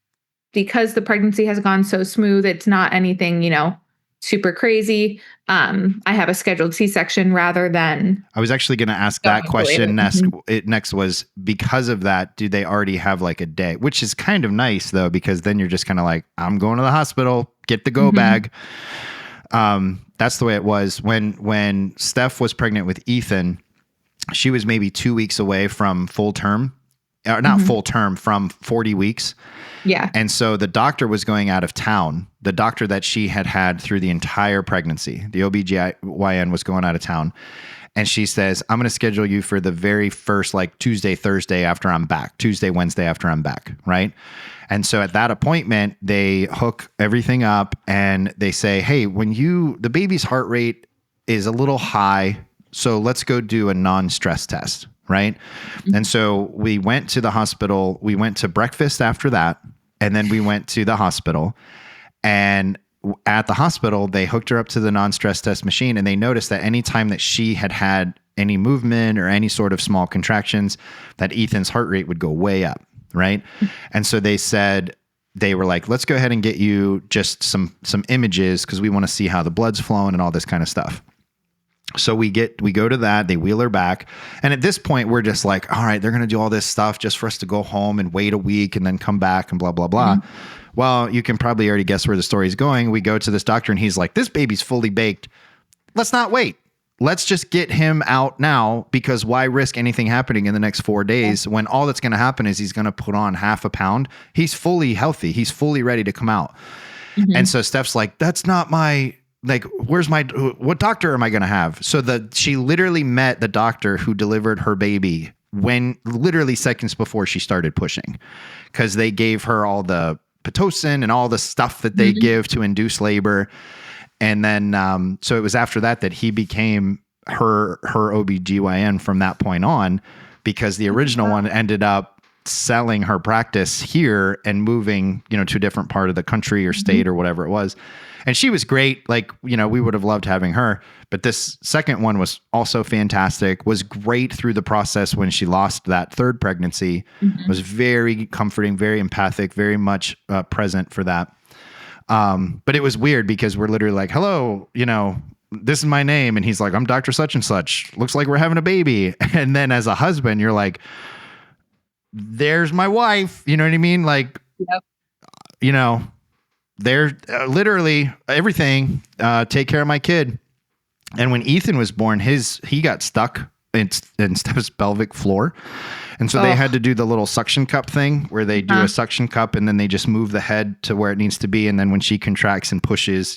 because the pregnancy has gone so smooth, it's not anything, super crazy. I have a scheduled C-section rather than.
I was actually going to ask that question next was because of that, do they already have like a day, which is kind of nice though, because then you're just kind of like, I'm going to the hospital, get the go bag. That's the way it was when Steph was pregnant with Ethan. She was maybe 2 weeks away from full term, or not full term, from 40 weeks.
Yeah.
And so the doctor was going out of town. The doctor that she had through the entire pregnancy, the OBGYN was going out of town. And she says, I'm going to schedule you for the very first like Tuesday, Thursday after I'm back, Tuesday, Wednesday after I'm back. Right. And so at that appointment, they hook everything up and they say, hey, the baby's heart rate is a little high, so let's go do a non-stress test. Right. And so we went to the hospital. We went to breakfast after that. And then we went to the hospital, and at the hospital, they hooked her up to the non-stress test machine, and they noticed that anytime that she had any movement or any sort of small contractions, that Ethan's heart rate would go way up. Right. And so they were like, let's go ahead and get you just some images because we want to see how the blood's flowing and all this kind of stuff. So we go to that, they wheel her back. And at this point, we're just like, all right, they're going to do all this stuff just for us to go home and wait a week and then come back and blah, blah, blah. Well, you can probably already guess where the story's going. We go to this doctor and he's like, this baby's fully baked. Let's not wait. Let's just get him out now, because why risk anything happening in the next 4 days when all that's going to happen is he's going to put on half a pound. He's fully healthy. He's fully ready to come out. And so Steph's like, that's not my, like, what doctor am I going to have? So she literally met the doctor who delivered her baby when literally seconds before she started pushing, because they gave her all the Pitocin and all the stuff that they give to induce labor. And then, so it was after that he became her OBGYN from that point on, because the original one ended up selling her practice here and moving, to a different part of the country or state or whatever it was. And she was great. Like, we would have loved having her, but this second one was also fantastic, was great through the process when she lost that third pregnancy, was very comforting, very empathic, very much present for that. But it was weird because we're literally like, hello, this is my name. And he's like, I'm Dr. Such and such. Looks like we're having a baby. And then as a husband, you're like, there's my wife. You know what I mean? Like, they're literally everything, take care of my kid. And when Ethan was born, he got stuck in Steph's pelvic floor. And so they had to do the little suction cup thing where they do a suction cup and then they just move the head to where it needs to be. And then when she contracts and pushes,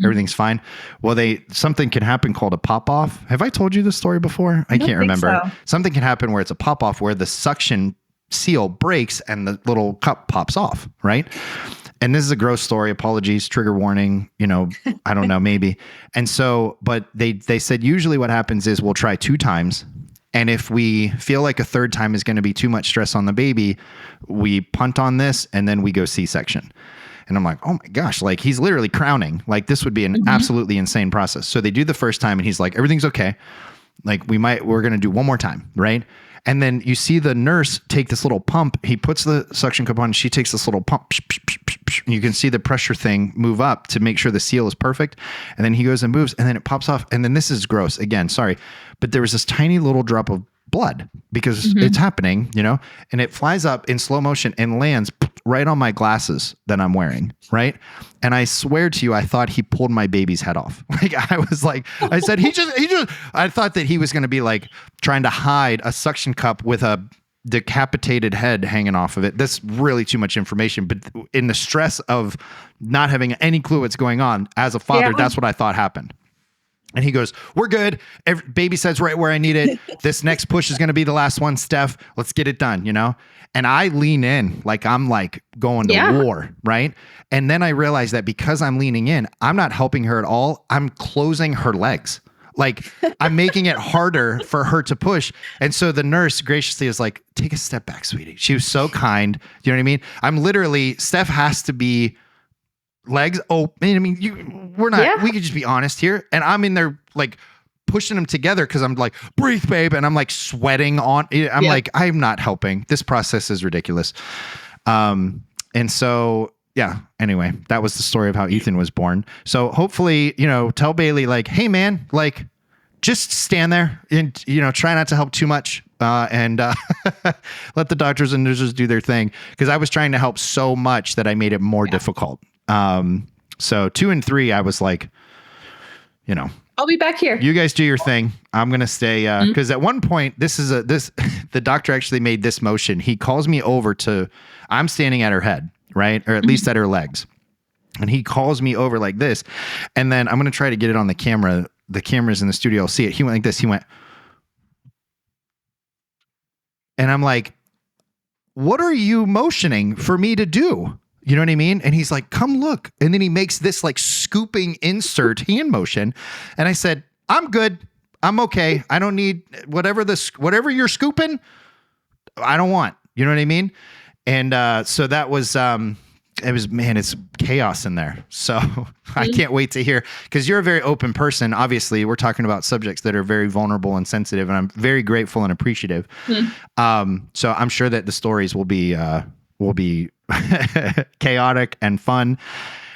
everything's fine. Well, something can happen called a pop off. Have I told you this story before? I can't remember. So. Something can happen where it's a pop off where the suction seal breaks and the little cup pops off. Right. And this is a gross story. Apologies, trigger warning, I don't know, maybe. And so, but they said usually what happens is we'll try 2 times. And if we feel like a third time is going to be too much stress on the baby, we punt on this and then we go C-section. And I'm like, oh my gosh, like he's literally crowning. Like this would be an absolutely insane process. So they do the first time and he's like, everything's okay. Like we're going to do one more time. Right. And then you see the nurse take this little pump. He puts the suction cup on. She takes this little pump. You can see the pressure thing move up to make sure the seal is perfect. And then he goes and moves and then it pops off. And then this is gross. Again, sorry. But there was this tiny little drop of blood because it's happening, and it flies up in slow motion and lands right on my glasses that I'm wearing. Right. And I swear to you, I thought he pulled my baby's head off. Like I was like, I said, I thought that he was going to be like trying to hide a suction cup with a decapitated head hanging off of it. That's really too much information. But in the stress of not having any clue what's going on as a father, that's what I thought happened. And he goes, we're good. Baby says right where I need it. This next push is going to be the last one, Steph. Let's get it done, And I lean in like I'm like going to war, right? And then I realize that because I'm leaning in, I'm not helping her at all. I'm closing her legs. Like I'm making it harder for her to push. And so the nurse graciously is like, take a step back, sweetie. She was so kind. You know what I mean? I'm literally, Steph has to be legs. Oh, I mean, we could just be honest here. And I'm in there like pushing them together because I'm like, breathe, babe. And I'm like sweating on. I'm like, I'm not helping. This process is ridiculous. And so, anyway, that was the story of how Ethan was born. So hopefully, tell Bailey like, hey man, like just stand there and, try not to help too much. And let the doctors and nurses do their thing. Cause I was trying to help so much that I made it more difficult. So 2 and 3, I was like,
I'll be back here.
You guys do your thing. I'm going to stay, cause at one point the doctor actually made this motion. He calls me over I'm standing at her head, right? Or at least at her legs. And he calls me over like this. And then I'm going to try to get it on the camera. The cameras in the studio will see it. He went like this. He went, and I'm like, what are you motioning for me to do? You know what I mean? And he's like, come look. And then he makes this like scooping insert hand motion. And I said, I'm good. I'm okay. I don't need whatever you're scooping. I don't want, you know what I mean? And so that was, it's chaos in there. So I can't wait to hear, because you're a very open person. Obviously, we're talking about subjects that are very vulnerable and sensitive, and I'm very grateful and appreciative. So I'm sure that the stories will be chaotic and fun.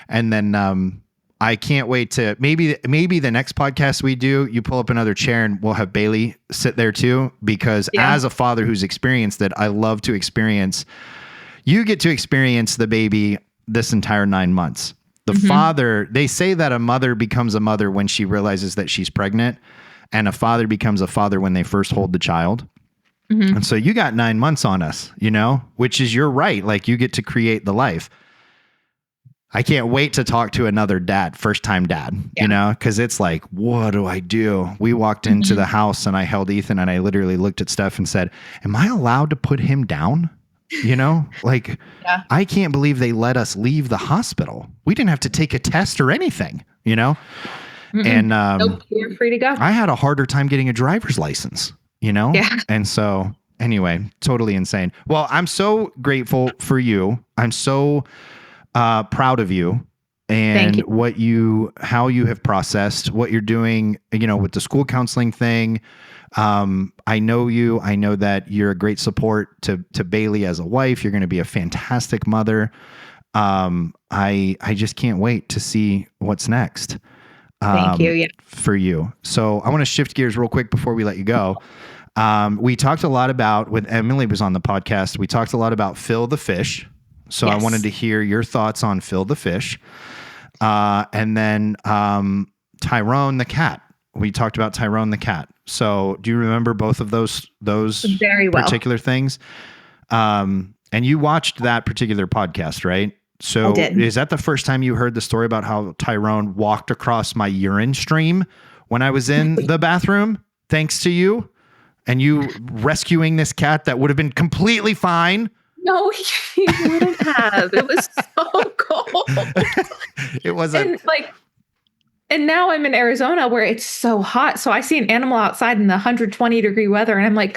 And then I can't wait to maybe the next podcast we do, you pull up another chair and we'll have Bailey sit there too, because as a father who's experienced it, I love to experience. You get to experience the baby this entire 9 months. The father, they say that a mother becomes a mother when she realizes that she's pregnant, and a father becomes a father when they first hold the child. And so you got 9 months on us, which is your right. Like you get to create the life. I can't wait to talk to another dad, first time dad, cause it's like, what do I do? We walked into the house and I held Ethan and I literally looked at Steph and said, am I allowed to put him down? I can't believe they let us leave the hospital. We didn't have to take a test or anything. you know?
Mm-mm.
And
Nope, you're free to go.
I had a harder time getting a driver's license, you know?
Yeah.
And so anyway, totally insane. Well, I'm so grateful for you. I'm so proud of you and how you have processed what you're doing, you know, with the school counseling thing. I know you. I know that you're a great support to Bailey as a wife. You're going to be a fantastic mother. I just can't wait to see what's next.
Thank you. Yeah.
For you. So I want to shift gears real quick before we let you go. We talked a lot about, when Emily was on the podcast, we talked a lot about Phil the fish. So I wanted to hear your thoughts on Phil the fish. And then Tyrone the cat. We talked about Tyrone the cat. So do you remember both of those
very well
particular things? And you watched that particular podcast, right? So is that the first time you heard the story about how Tyrone walked across my urine stream when I was in the bathroom, thanks to you and you rescuing this cat that would have been completely fine?
No, he wouldn't have. It was so cold.
It wasn't.
And now I'm in Arizona where it's so hot. So I see an animal outside in the 120-degree weather and I'm like,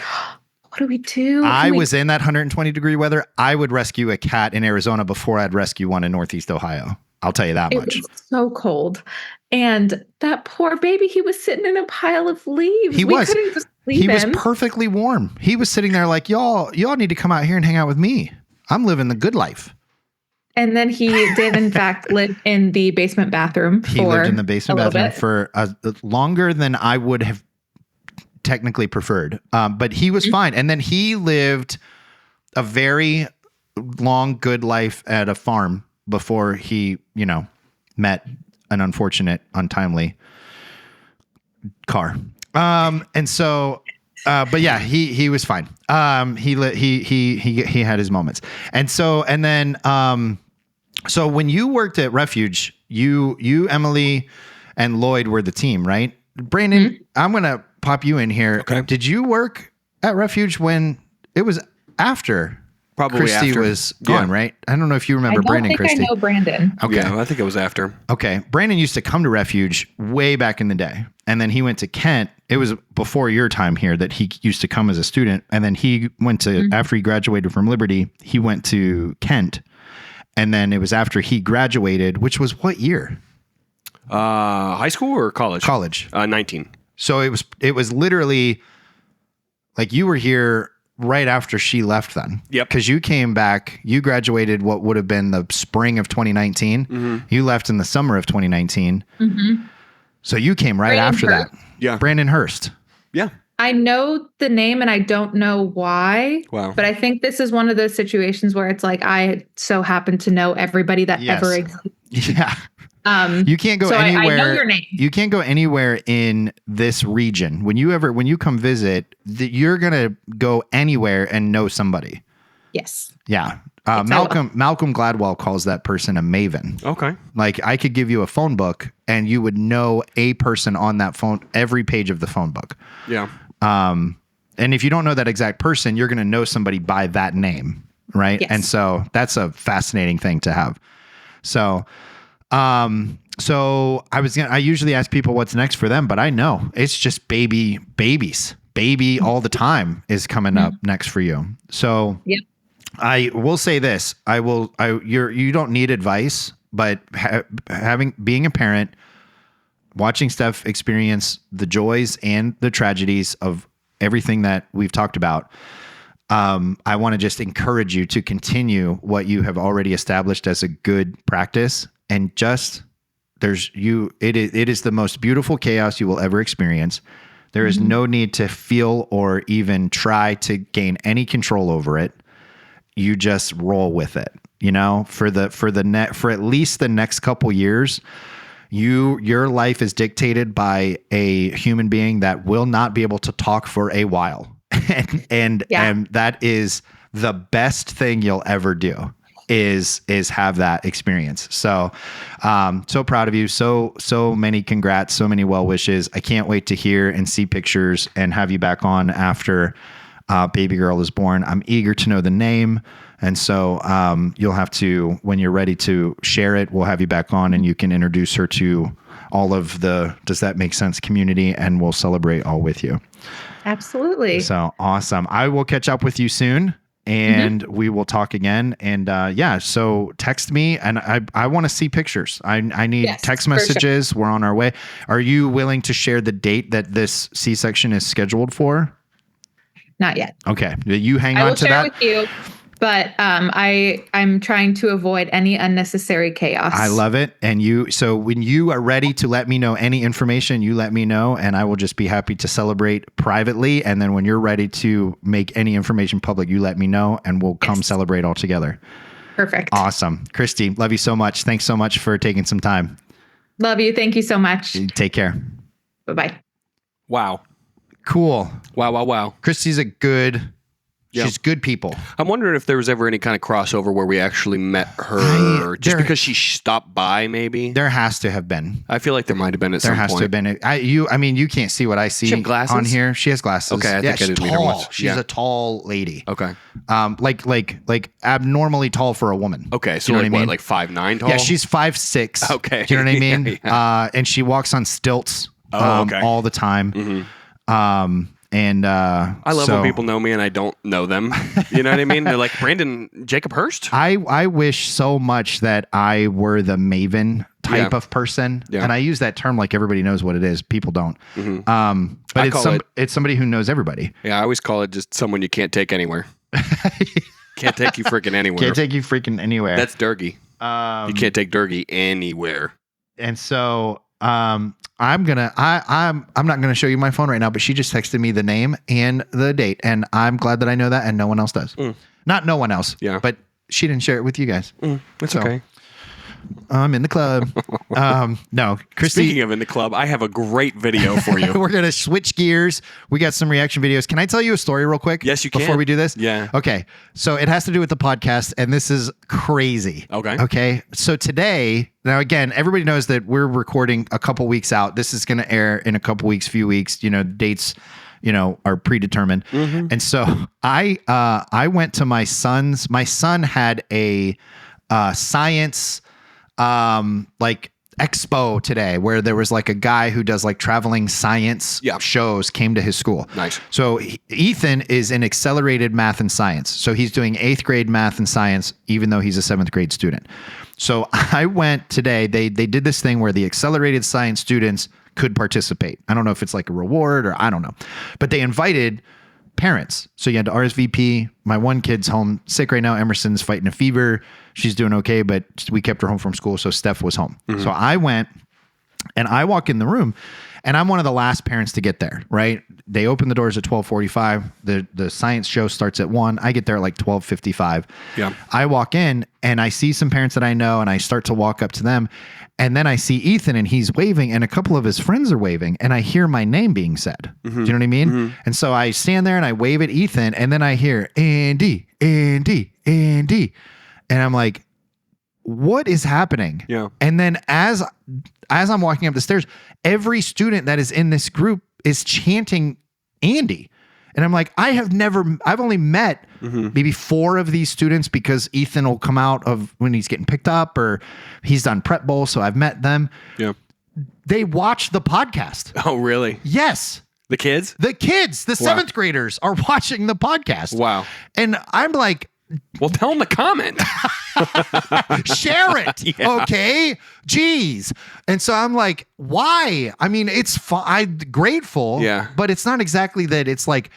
what do we do?
I was in that 120-degree weather. I would rescue a cat in Arizona before I'd rescue one in Northeast Ohio. I'll tell you that much.
It was so cold. And that poor baby, he was sitting in a pile of leaves.
He was.
Couldn't just leave
he
him.
Was perfectly warm. He was sitting there like, y'all need to come out here and hang out with me. I'm living the good life.
And then he did, in fact, live in the basement bathroom.
He lived in the basement bathroom for longer than I would have technically preferred. But he was fine. And then he lived a very long, good life at a farm before he, you know, met an unfortunate, untimely car. And so, but yeah, he was fine. He had his moments. And so, and then, so when you worked at Refuge, you, Emily and Lloyd were the team, right? Brandon, I'm going to pop you in here.
Okay.
Did you work at Refuge when it was after
Probably
Christy
after.
was gone, right? I don't know if you remember Brandon, Christy.
I know Brandon.
Okay.
Yeah, I think it was after.
Okay. Brandon used to come to Refuge way back in the day. And then he went to Kent. It was before your time here that he used to come as a student. And then he went to, after he graduated from Liberty, he went to Kent. And then it was after he graduated, which was what year?
High school or college?
College.
19.
So it was literally like you were here right after she left then.
Yep.
Because you came back, you graduated what would have been the spring of 2019.
Mm-hmm.
You left in the summer of 2019.
Mm-hmm.
So you came right
Brandon
after
Hurst.
that.
Yeah.
Brandon Hurst.
Yeah.
I know the name and I don't know why.
Wow.
But I think this is one of those situations where it's like I so happen to know everybody that ever exists.
Yeah. You can't go
so
anywhere.
I know your name.
You can't go anywhere in this region. When you come visit, you're gonna go anywhere and know somebody.
Yes.
Yeah. Malcolm Gladwell calls that person a maven.
Okay.
Like I could give you a phone book and you would know a person on that phone, every page of the phone book.
Yeah.
And if you don't know that exact person, you're going to know somebody by that name. Right.
Yes.
And so that's a fascinating thing to have. So, I usually ask people what's next for them, but I know it's just baby all the time is coming up next for you. So
yep.
I will say this, you don't need advice, but being a parent, watching Steph experience the joys and the tragedies of everything that we've talked about. I want to just encourage you to continue what you have already established as a good practice, and just it is the most beautiful chaos you will ever experience. There is no need to feel or even try to gain any control over it. You just roll with it, you know, for at least the next couple years. Your life is dictated by a human being that will not be able to talk for a while. And that is the best thing you'll ever do is have that experience. So, so proud of you. So many congrats, so many well wishes. I can't wait to hear and see pictures and have you back on after baby girl is born. I'm eager to know the name. And so you'll have to, when you're ready to share it, we'll have you back on and you can introduce her to all of the Does That Make Sense community, and we'll celebrate all with you.
Absolutely.
So awesome. I will catch up with you soon. And we will talk again. And so text me, and I want to see pictures. I need text messages. Sure. We're on our way. Are you willing to share the date that this C-section is scheduled for?
Not yet.
Okay. You hang on to that.
I will share with you, but I'm trying to avoid any unnecessary chaos.
I love it. And so when you are ready to let me know any information, you let me know, and I will just be happy to celebrate privately. And then when you're ready to make any information public, you let me know, and we'll come celebrate all together.
Perfect.
Awesome. Christy, love you so much. Thanks so much for taking some time.
Love you. Thank you so much.
Take care.
Bye-bye.
Wow.
Cool.
Wow.
Christy's she's good people.
I'm wondering if there was ever any kind of crossover where we actually met her because she stopped by, maybe.
There has to have been.
I feel like there might have been at some point.
There has to have been. You can't see what I see on here. She has glasses.
Okay, I think I didn't meet her once.
She's a tall lady.
Okay.
Like abnormally tall for a woman.
Okay, so you know what I mean? Like 5'9" tall?
Yeah, she's 5'6".
Okay.
Do you know what I mean? Yeah. And she walks on stilts all the time. Mm-hmm. And
I love when people know me and I don't know them. You know what I mean? They're like, Brandon Jacob Hurst?
I wish so much that I were the Maven type of person. Yeah. And I use that term like everybody knows what it is. People don't. Mm-hmm. But it's somebody who knows everybody.
Yeah, I always call it just someone you can't take anywhere. Can't take you freaking anywhere.
Can't take you freaking anywhere.
That's Durgy. You can't take Durgy anywhere.
And so I'm not gonna show you my phone right now, but she just texted me the name and the date, and I'm glad that I know that, and no one else does. Not no one else, but she didn't share it with you guys.
That's okay.
I'm in the club. No, Christy.
Speaking of in the club, I have a great video for you.
We're going to switch gears. We got some reaction videos. Can I tell you a story real quick?
Yes, you can.
Before we do this?
Yeah.
Okay. So it has to do with the podcast, and this is crazy. Okay. So today, now again, everybody knows that we're recording a couple weeks out. This is going to air in a couple weeks, few weeks, dates, are predetermined. Mm-hmm. And so I went to my son had a science expo today where there was like a guy who does like traveling science shows came to his school.
Nice.
So Ethan is in accelerated math and science. So he's doing 8th grade math and science, even though he's a 7th grade student. So I went today, they did this thing where the accelerated science students could participate. I don't know if it's like a reward or I don't know, but they invited parents. So you had to RSVP. My one kid's home sick right now. Emerson's fighting a fever. She's doing okay, but we kept her home from school. So Steph was home. Mm-hmm. So I went and I walk in the room and I'm one of the last parents to get there, right? They open the doors at 12:45. The science show starts at 1. I get there at like 12:55.
Yeah.
I walk in and I see some parents that I know and I start to walk up to them. And then I see Ethan and he's waving and a couple of his friends are waving and I hear my name being said. Mm-hmm. Do you know what I mean? Mm-hmm. And so I stand there and I wave at Ethan and then I hear Andy. And I'm like, what is happening?
Yeah.
And then as I'm walking up the stairs, every student that is in this group is chanting Andy. And I'm like, I've only met maybe 4 of these students because Ethan will come out of when he's getting picked up or he's done prep bowl. So I've met them.
Yeah.
They watch the podcast.
Oh, really?
Yes.
The kids?
The 7th graders are watching the podcast.
Wow.
And I'm like,
well, tell them to comment.
Share it. Yeah. Okay. Jeez. And so I'm like, why? I mean, it's fine. I'm grateful.
Yeah.
But it's not exactly that it's like,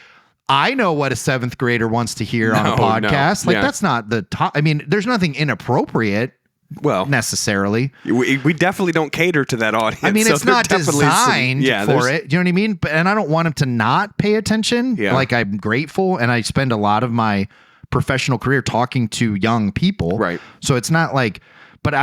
I know what a 7th grader wants to hear on a podcast.
No.
That's not the top. I mean, there's nothing inappropriate.
Well,
necessarily.
We definitely don't cater to that audience.
I mean, it's not designed for it. Do you know what I mean? And I don't want them to not pay attention.
Yeah. Like
I'm grateful and I spend a lot of my professional career talking to young people.
Right.
So it's not like, but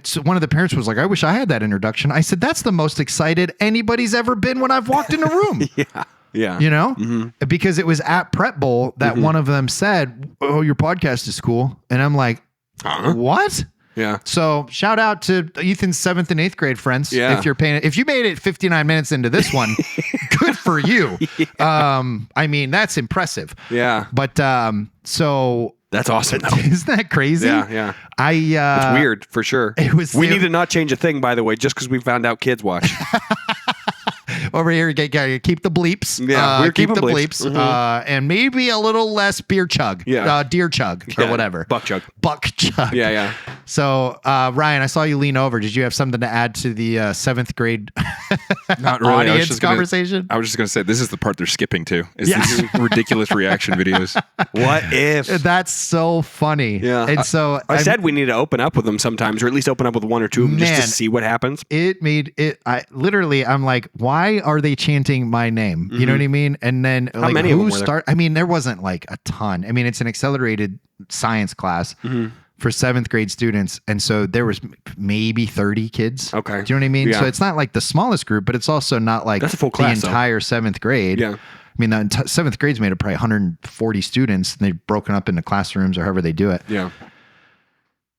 so one of the parents was like, I wish I had that introduction. I said, that's the most excited anybody's ever been when I've walked in a room.
Yeah. Yeah.
You know, because it was at Prep Bowl that one of them said, oh, your podcast is cool. And I'm like, what?
Yeah.
So shout out to Ethan's 7th and 8th grade friends.
Yeah.
If you made it 59 minutes into this one, good for you. Yeah. I mean, that's impressive.
Yeah.
But, so
That's awesome. Though.
Isn't that crazy?
Yeah.
It's
weird for sure. We need to not change a thing, by the way, just because we found out kids watch.
Over here, keep the bleeps.
Yeah, we're
keep
keeping
the
bleeps.
bleeps. And maybe a little less beer chug.
Yeah.
Deer chug or whatever.
Buck chug.
Buck chug.
Yeah.
So, Ryan, I saw you lean over. Did you have something to add to the 7th grade
Not really.
audience conversation?
I was just going to say, this is the part they're skipping to. Is these ridiculous reaction videos.
What if?
That's so funny.
Yeah.
And so
I said we need to open up with them sometimes, or at least open up with one or two of them just to see what happens.
It made it. I'm like, why are they chanting my name? You know what I mean? And then
How many of them were there?
I mean, there wasn't like a ton. I mean, it's an accelerated science class for 7th grade students, and so there was maybe 30 kids.
Okay.
Do you know what I mean?
Yeah.
So it's not like the smallest group, but it's also not like
That's a full class,
the entire 7th grade.
Yeah.
I mean, the 7th grade's made of probably 140 students, and they've broken up into classrooms or however they do it.
Yeah.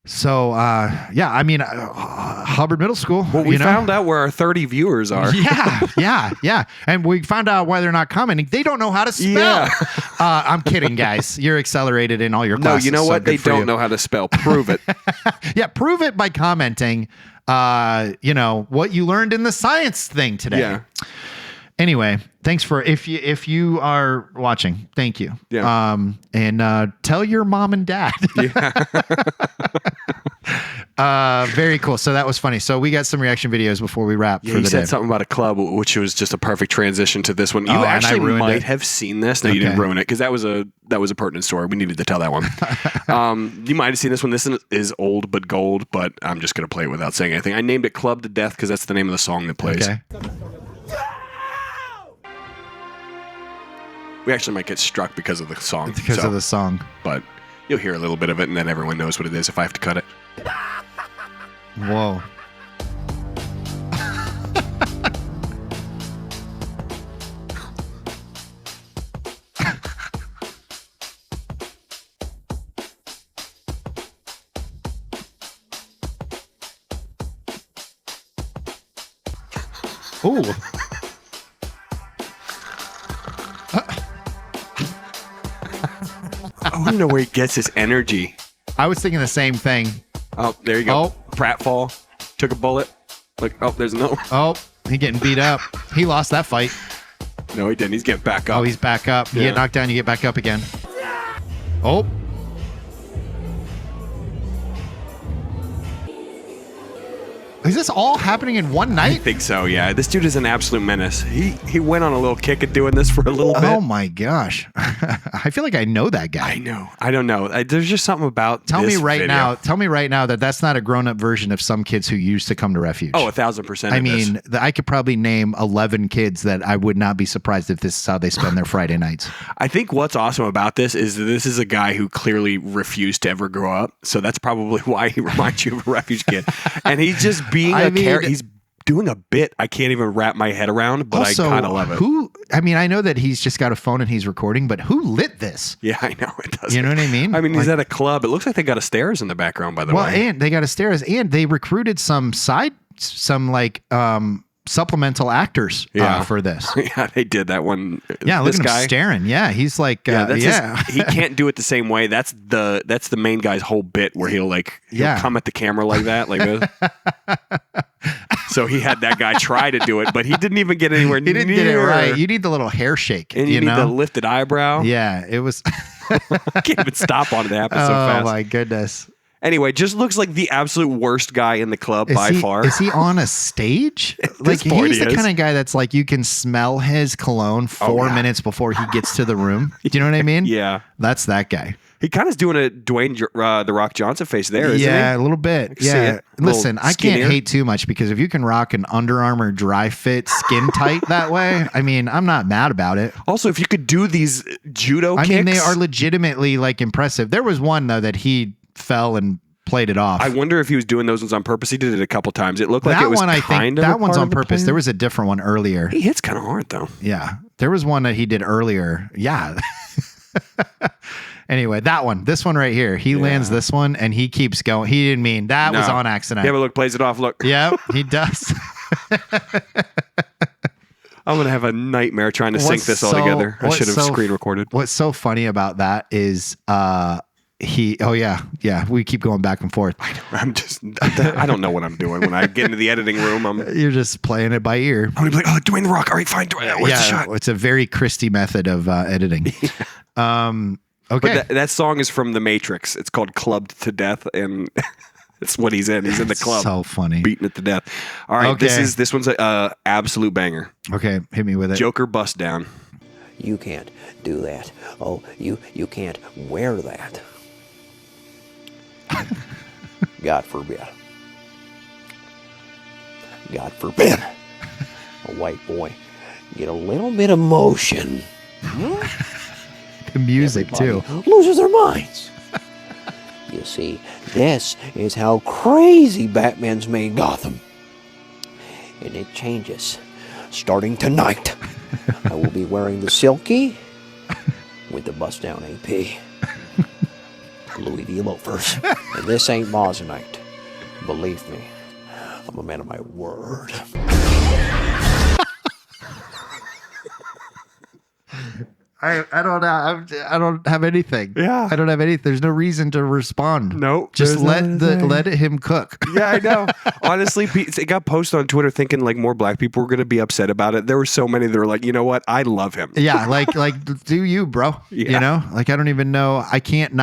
So, I mean, Hubbard Middle School.
Well, we found out where our 30 viewers are.
Yeah. And we found out why they're not commenting. They don't know how to spell.
Yeah.
I'm kidding, guys. You're accelerated in all your
No,
classes.
you know
so
what?
good
They
for
don't
you.
know how to spell. Prove it.
Yeah, prove it by commenting, what you learned in the science thing today.
Yeah.
Anyway, thanks for if you are watching, thank you.
Yeah.
And tell your mom and dad. Very cool. So that was funny. So we got some reaction videos before we wrap for
You
the
said
day.
something about a club, which was just a perfect transition to this one. You
and I
actually
ruined
might
it.
have seen this. No, you didn't
Okay.
ruin it because that was a pertinent story. We needed to tell that one. You might have seen this one. This is old but gold, but I'm just going to play it without saying anything. I named it Club to Death because that's the name of the song that plays.
Okay.
We actually might get struck because of the song.
Because of the song.
But you'll hear a little bit of it, and then everyone knows what it is if I have to cut it.
Whoa. Ooh.
I want to know where he gets his energy.
I was thinking the same thing.
Oh, there you go.
Oh.
Pratfall took a bullet. Look, there's no.
Oh, he getting beat up. He lost that fight.
No, he didn't. He's getting back up.
Oh, he's back up. You
Yeah.
get knocked down, you get back up again. Oh. Is this all happening in one
I
night?
think so, yeah. This dude is an absolute menace. He went on a little kick at doing this for a little bit.
Oh my gosh. I feel like I know that guy.
I know. I don't know. There's just something about
Tell
this
me right
video.
now that that's not a grown-up version of some kids who used to come to Refuge.
Oh, 1,000%.
I
it is.
mean, I could probably name 11 kids that I would not be surprised if this is how they spend their Friday nights.
I think what's awesome about this is that this is a guy who clearly refused to ever grow up. So that's probably why he reminds you of a refuge kid. And he's just being he's doing a bit I can't even wrap my head around, but
Also,
I kind of love it.
I know that he's just got a phone and he's recording, but who lit this?
Yeah, I know it does.
You know what I mean?
I mean, he's
Like-
at a club. It looks like they got a stairs in the background, by the
Well,
way.
and they got a stairs, and they recruited some supplemental actors for this.
Yeah, they did that one.
Yeah, look
this
at him
guy.
staring. Yeah, he's like,
He can't do it the same way. That's the main guy's whole bit where he'll come at the camera like that, like this. So he had that guy try to do it, but he didn't even get anywhere
he didn't get it right. You need the little hair shake,
and you need
know?
the lifted eyebrow.
Yeah, it was.
Can't even stop on it. It happens so fast.
Oh my goodness!
Anyway, just looks like the absolute worst guy in the club by far.
Is he on a stage?
this
Like
point
he's
he
the
is.
kind of guy that's like you can smell his cologne 4
yeah.
minutes before he gets to the room. Do you know what I mean?
Yeah.
That's that guy.
He kind of is doing a Dwayne the Rock Johnson face there, isn't
Yeah,
he?
a little bit.
can see
Yeah.
it. A little
Listen, I
skinnier.
can't hate too much because if you can rock an Under Armour dry fit skin tight that way, I mean, I'm not mad about it.
Also, if you could do these judo
I
kicks.
mean, they are legitimately like impressive. There was one though that he fell and played it off.
I wonder if he was doing those ones on purpose. He did it a couple times. It looked like
that
it was
one, I
kind
think,
of
that
a
one's
part
on
of the
purpose.
plan.
There was a different one earlier.
He hits kind of hard though.
Yeah. There was one that he did earlier. Yeah. Anyway, that one, this one right here, he lands this one and he keeps going. He didn't mean that was
No.
on accident.
Yeah, but look, plays it off. Look,
Yep, he does.
I'm gonna have a nightmare trying to sync this all together. I should have screen recorded.
What's so funny about that is we keep going back and forth.
I don't know what I'm doing when I get into the editing room.
You're just playing it by ear.
I'm gonna be like, oh, Dwayne the Rock. All right, fine. Where's the shot?
It's a very Christy method of editing. Okay,
but that song is from The Matrix. It's called "Clubbed to Death," and it's what he's in. He's in the club,
so funny,
beating it to death. All right, this one's a absolute banger.
Okay, hit me with it.
Joker bust down.
You can't do that. Oh, you can't wear that. God forbid. God forbid. A white boy get a little bit of motion.
The music
Everybody loses their minds. You see, this is how crazy Batman's made Gotham. And it changes. Starting tonight, I will be wearing the silky with the bust down AP. Louis V loafers. And this ain't Mosinite. Believe me, I'm a man of my word.
I don't know. I don't have anything.
Yeah.
I don't have anything. There's no reason to respond.
Nope.
Just let him cook.
Yeah, I know. Honestly, it got posted on Twitter thinking like more black people were going to be upset about it. There were so many that were like, you know what? I love him.
Yeah, like do you, bro?
Yeah.
You know, like I don't even know. I can't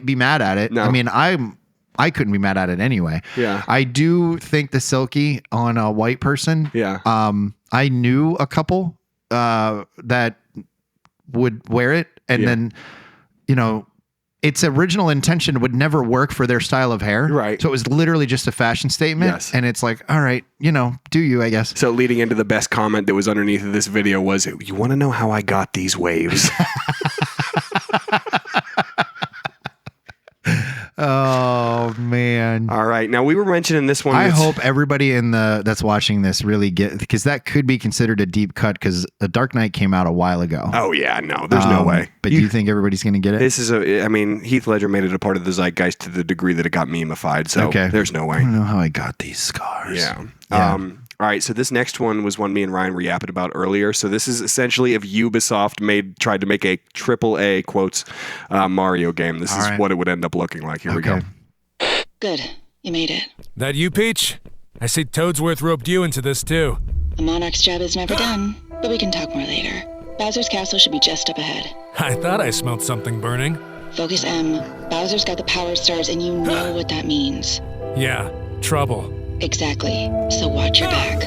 be mad at it.
No.
I mean, I couldn't be mad at it anyway.
Yeah.
I do think the silky on a white person.
Yeah.
I knew a couple that would wear it, and then, you know, its original intention would never work for their style of hair.
Right.
So it was literally just a fashion statement.
Yes.
And it's like, all right, you know, do you, I guess.
So leading into the best comment that was underneath of this video was, you want to know how I got these waves?
Oh man.
All right. Now we were mentioning this one.
I hope everybody that's watching this really because that could be considered a deep cut because The Dark Knight came out a while ago.
Oh yeah, no, there's no way.
But do you think everybody's going to get it?
This is Heath Ledger made it a part of the zeitgeist to the degree that it got memeified. So there's no way.
I don't know how I got these scars.
Yeah. All right, so this next one was one me and Ryan were yapping about earlier. So this is essentially if Ubisoft tried to make a AAA quotes Mario game. This is what it would end up looking like. Here we go.
Good, you made it.
That you, Peach? I see Toadsworth roped you into this too.
The Monarch's job is never done, but we can talk more later. Bowser's castle should be just up ahead.
I thought I smelled something burning.
Focus M. Bowser's got the power stars, and you know what that means.
Yeah, trouble.
Exactly. So watch your back.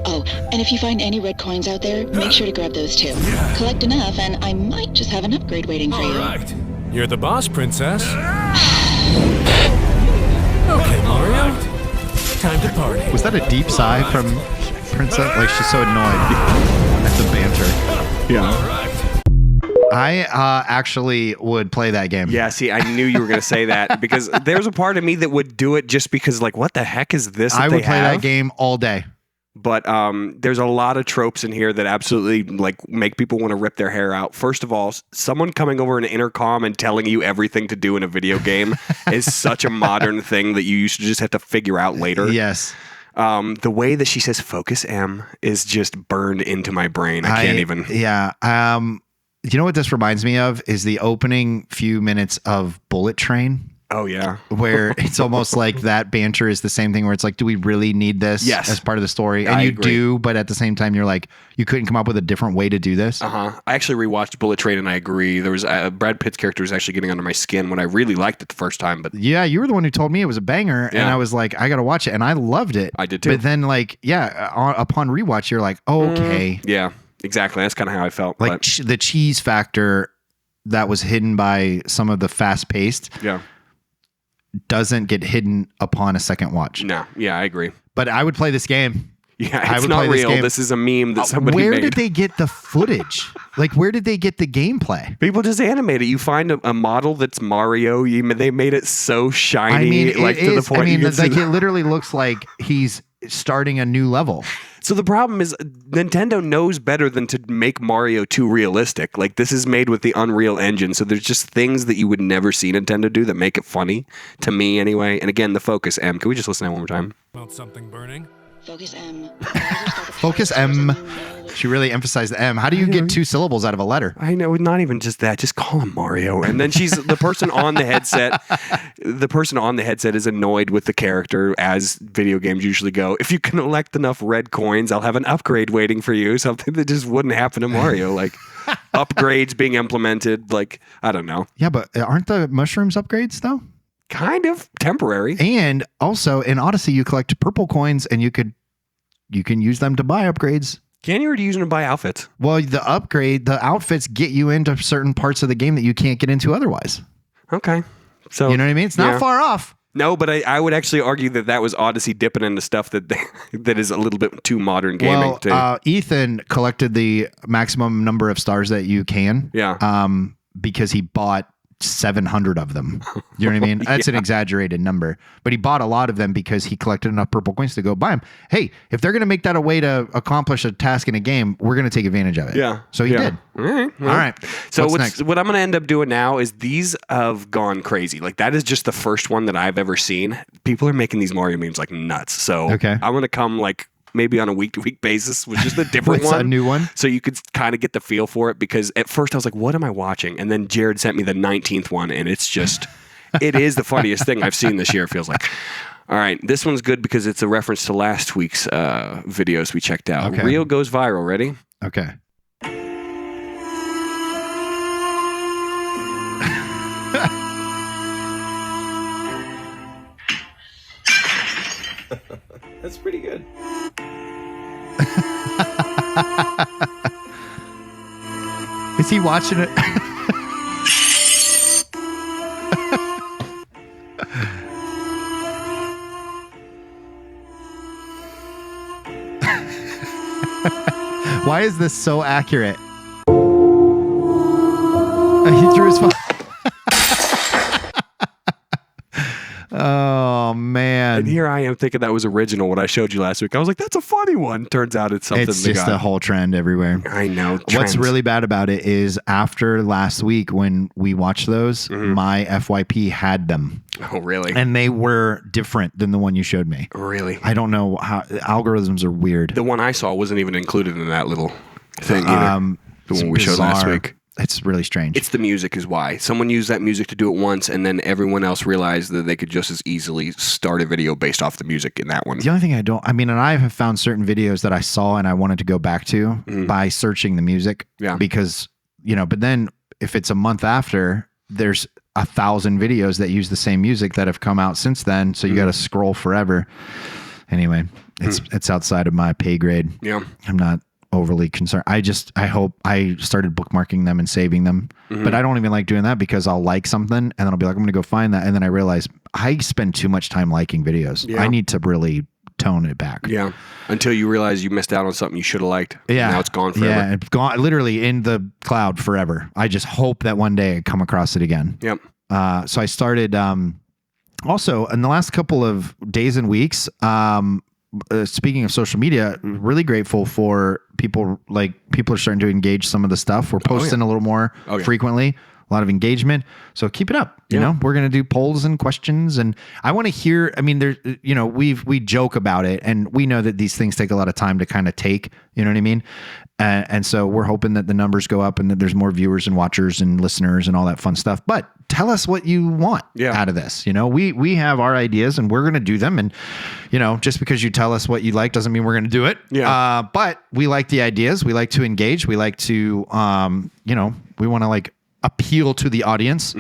Oh, and if you find any red coins out there, make sure to grab those too. Collect enough, and I might just have an upgrade waiting for you.
All right. You're the boss, princess. Okay, Mario. Time to party.
Was that a deep sigh from Princess? Like she's so annoyed at the banter.
Yeah.
All right.
I actually would play that game.
Yeah, see, I knew you were going to say that because there's a part of me that would do it just because, like, what the heck is this?
I would play that game all day.
But there's a lot of tropes in here that absolutely like make people want to rip their hair out. First of all, someone coming over an intercom and telling you everything to do in a video game is such a modern thing that you used to just have to figure out later.
Yes.
The way that she says "focus M" is just burned into my brain. I can't even.
Yeah. You know what this reminds me of is the opening few minutes of Bullet Train.
Oh, yeah.
Where it's almost like that banter is the same thing where it's like, do we really need this as part of the story? And you do, but at the same time, you're like, you couldn't come up with a different way to do this.
I actually rewatched Bullet Train and I agree. There was Brad Pitt's character was actually getting under my skin when I really liked it the first time. But
yeah, you were the one who told me it was a banger. And I was like, I got to watch it. And I loved it.
I did too.
But then like, upon rewatch, you're like, oh, okay.
Yeah, exactly. That's kind of how I felt.
Like the cheese factor that was hidden by some of the fast paced.
Yeah.
Doesn't get hidden upon a second watch.
No, yeah, I agree.
But I would play this game.
Yeah, it's not real. This is a meme that somebody made.
Where did they get the footage? Like, where did they get the gameplay?
People just animate it. You find a model that's Mario. They made it so shiny, to the point.
It literally looks like he's starting a new level.
So the problem is Nintendo knows better than to make Mario too realistic. Like this is made with the Unreal Engine. So there's just things that you would never see Nintendo do that make it funny to me anyway. And again, the focus M. Can we just listen to that one more time?
Smelled something burning.
Focus M.
Focus M. She really emphasized the M. How do you get 2 syllables out of a letter?
I know, not even just that. Just call him Mario. And then she's the person on the headset. The person on the headset is annoyed with the character, as video games usually go. If you can collect enough red coins, I'll have an upgrade waiting for you. Something that just wouldn't happen to Mario, like upgrades being implemented. Like, I don't know.
Yeah, but aren't the mushrooms upgrades though?
Kind of temporary.
And also in Odyssey, you collect purple coins, and you can use them to buy upgrades.
Can you, or do you use them to buy outfits?
Well, the outfits get you into certain parts of the game that you can't get into otherwise.
Okay. So
you know what I mean? It's not far off.
No, but I would actually argue that was Odyssey dipping into stuff that is a little bit too modern gaming.
Ethan collected the maximum number of stars that you can.
Yeah.
Because he bought 700 of them. You know what I mean? That's an exaggerated number, but he bought a lot of them because he collected enough purple coins to go buy them. Hey, if they're going to make that a way to accomplish a task in a game, we're going to take advantage of it.
Yeah.
So he did.
All right.
All right.
So
What's next?
what I'm going to end up doing now is these have gone crazy. Like, that is just the first one that I've ever seen. People are making these Mario memes like nuts. So
Okay.
I'm going to come like maybe on a week-to-week basis with just a different
What's
one.
a new one?
So you could kind of get the feel for it, because at first I was like, what am I watching? And then Jared sent me the 19th one, and it's just, it is the funniest thing I've seen this year, it feels like. All right, this one's good because it's a reference to last week's videos we checked out.
Okay.
Rio goes viral. Ready?
Okay.
That's pretty good.
Is he watching it? Why is this so accurate? He threw his phone. Oh man!
And here I am thinking that was original when I showed you last week. I was like, that's a funny one. Turns out it's something.
It's just a whole trend everywhere.
I know.
What's
Trends.
really bad about it is after last week when we watched those, my FYP had them.
Oh, really?
And they were different than the one you showed me.
Really?
I don't know how algorithms are weird.
The one I saw wasn't even included in that little thing either. The one we showed last week.
It's really strange.
It's the music is why. Someone used that music to do it once, and then everyone else realized that they could just as easily start a video based off the music in that one.
The only thing and I have found certain videos that I saw and I wanted to go back to by searching the music.
Yeah.
Because, but then if it's a month after, there's 1,000 videos that use the same music that have come out since then. So you got to scroll forever. Anyway, it's outside of my pay grade.
Yeah.
I'm not overly concerned. I hope I started bookmarking them and saving them, but I don't even like doing that because I'll like something and then I'll be like, I'm going to go find that. And then I realize I spend too much time liking videos.
Yeah.
I need to really tone it back.
Yeah. Until you realize you missed out on something you should have liked.
Yeah.
Now it's gone forever.
Yeah. It's gone literally in the cloud forever. I just hope that one day I come across it again.
Yep.
So I started, also in the last couple of days and weeks, speaking of social media, really grateful for people. Like people are starting to engage some of the stuff. We're posting a little more frequently, a lot of engagement. So keep it up. You know, we're going to do polls and questions, and I want to hear, I mean, there's, we joke about it and we know that these things take a lot of time to kind of take, you know what I mean? And so we're hoping that the numbers go up and that there's more viewers and watchers and listeners and all that fun stuff. But tell us what you want out of this. We have our ideas and we're going to do them. And, just because you tell us what you like doesn't mean we're going to do it.
Yeah.
But we like the ideas. We like to engage. We like to, we want to like appeal to the audience.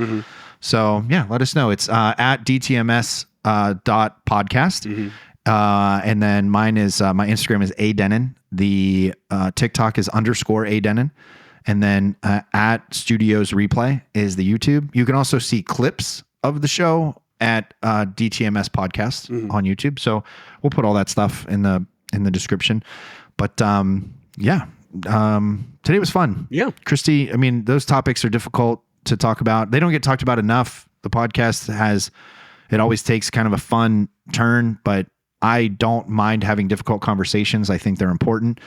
So let us know. It's at DTMS .podcast. And then mine is, my Instagram is Denen. The TikTok is _ Denen. And then at Studios Replay is the YouTube. You can also see clips of the show at DTMS Podcast on YouTube. So we'll put all that stuff in the description. But today was fun. Yeah. Christy, I mean, those topics are difficult to talk about. They don't get talked about enough. The podcast it always takes kind of a fun turn, but I don't mind having difficult conversations. I think they're important.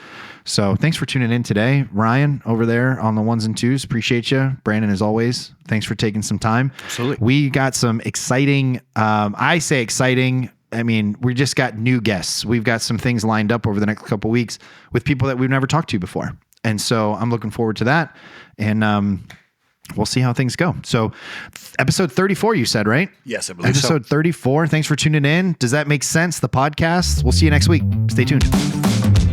So thanks for tuning in today. Ryan over there on the ones and twos. Appreciate you. Brandon, as always, thanks for taking some time.
Absolutely.
We got some exciting, I say exciting, I mean, we just got new guests. We've got some things lined up over the next couple weeks with people that we've never talked to before. And so I'm looking forward to that. And we'll see how things go. So episode 34, you said, right?
Yes, I believe
episode 34. Thanks for tuning in. Does that make sense? The podcast. We'll see you next week. Stay tuned.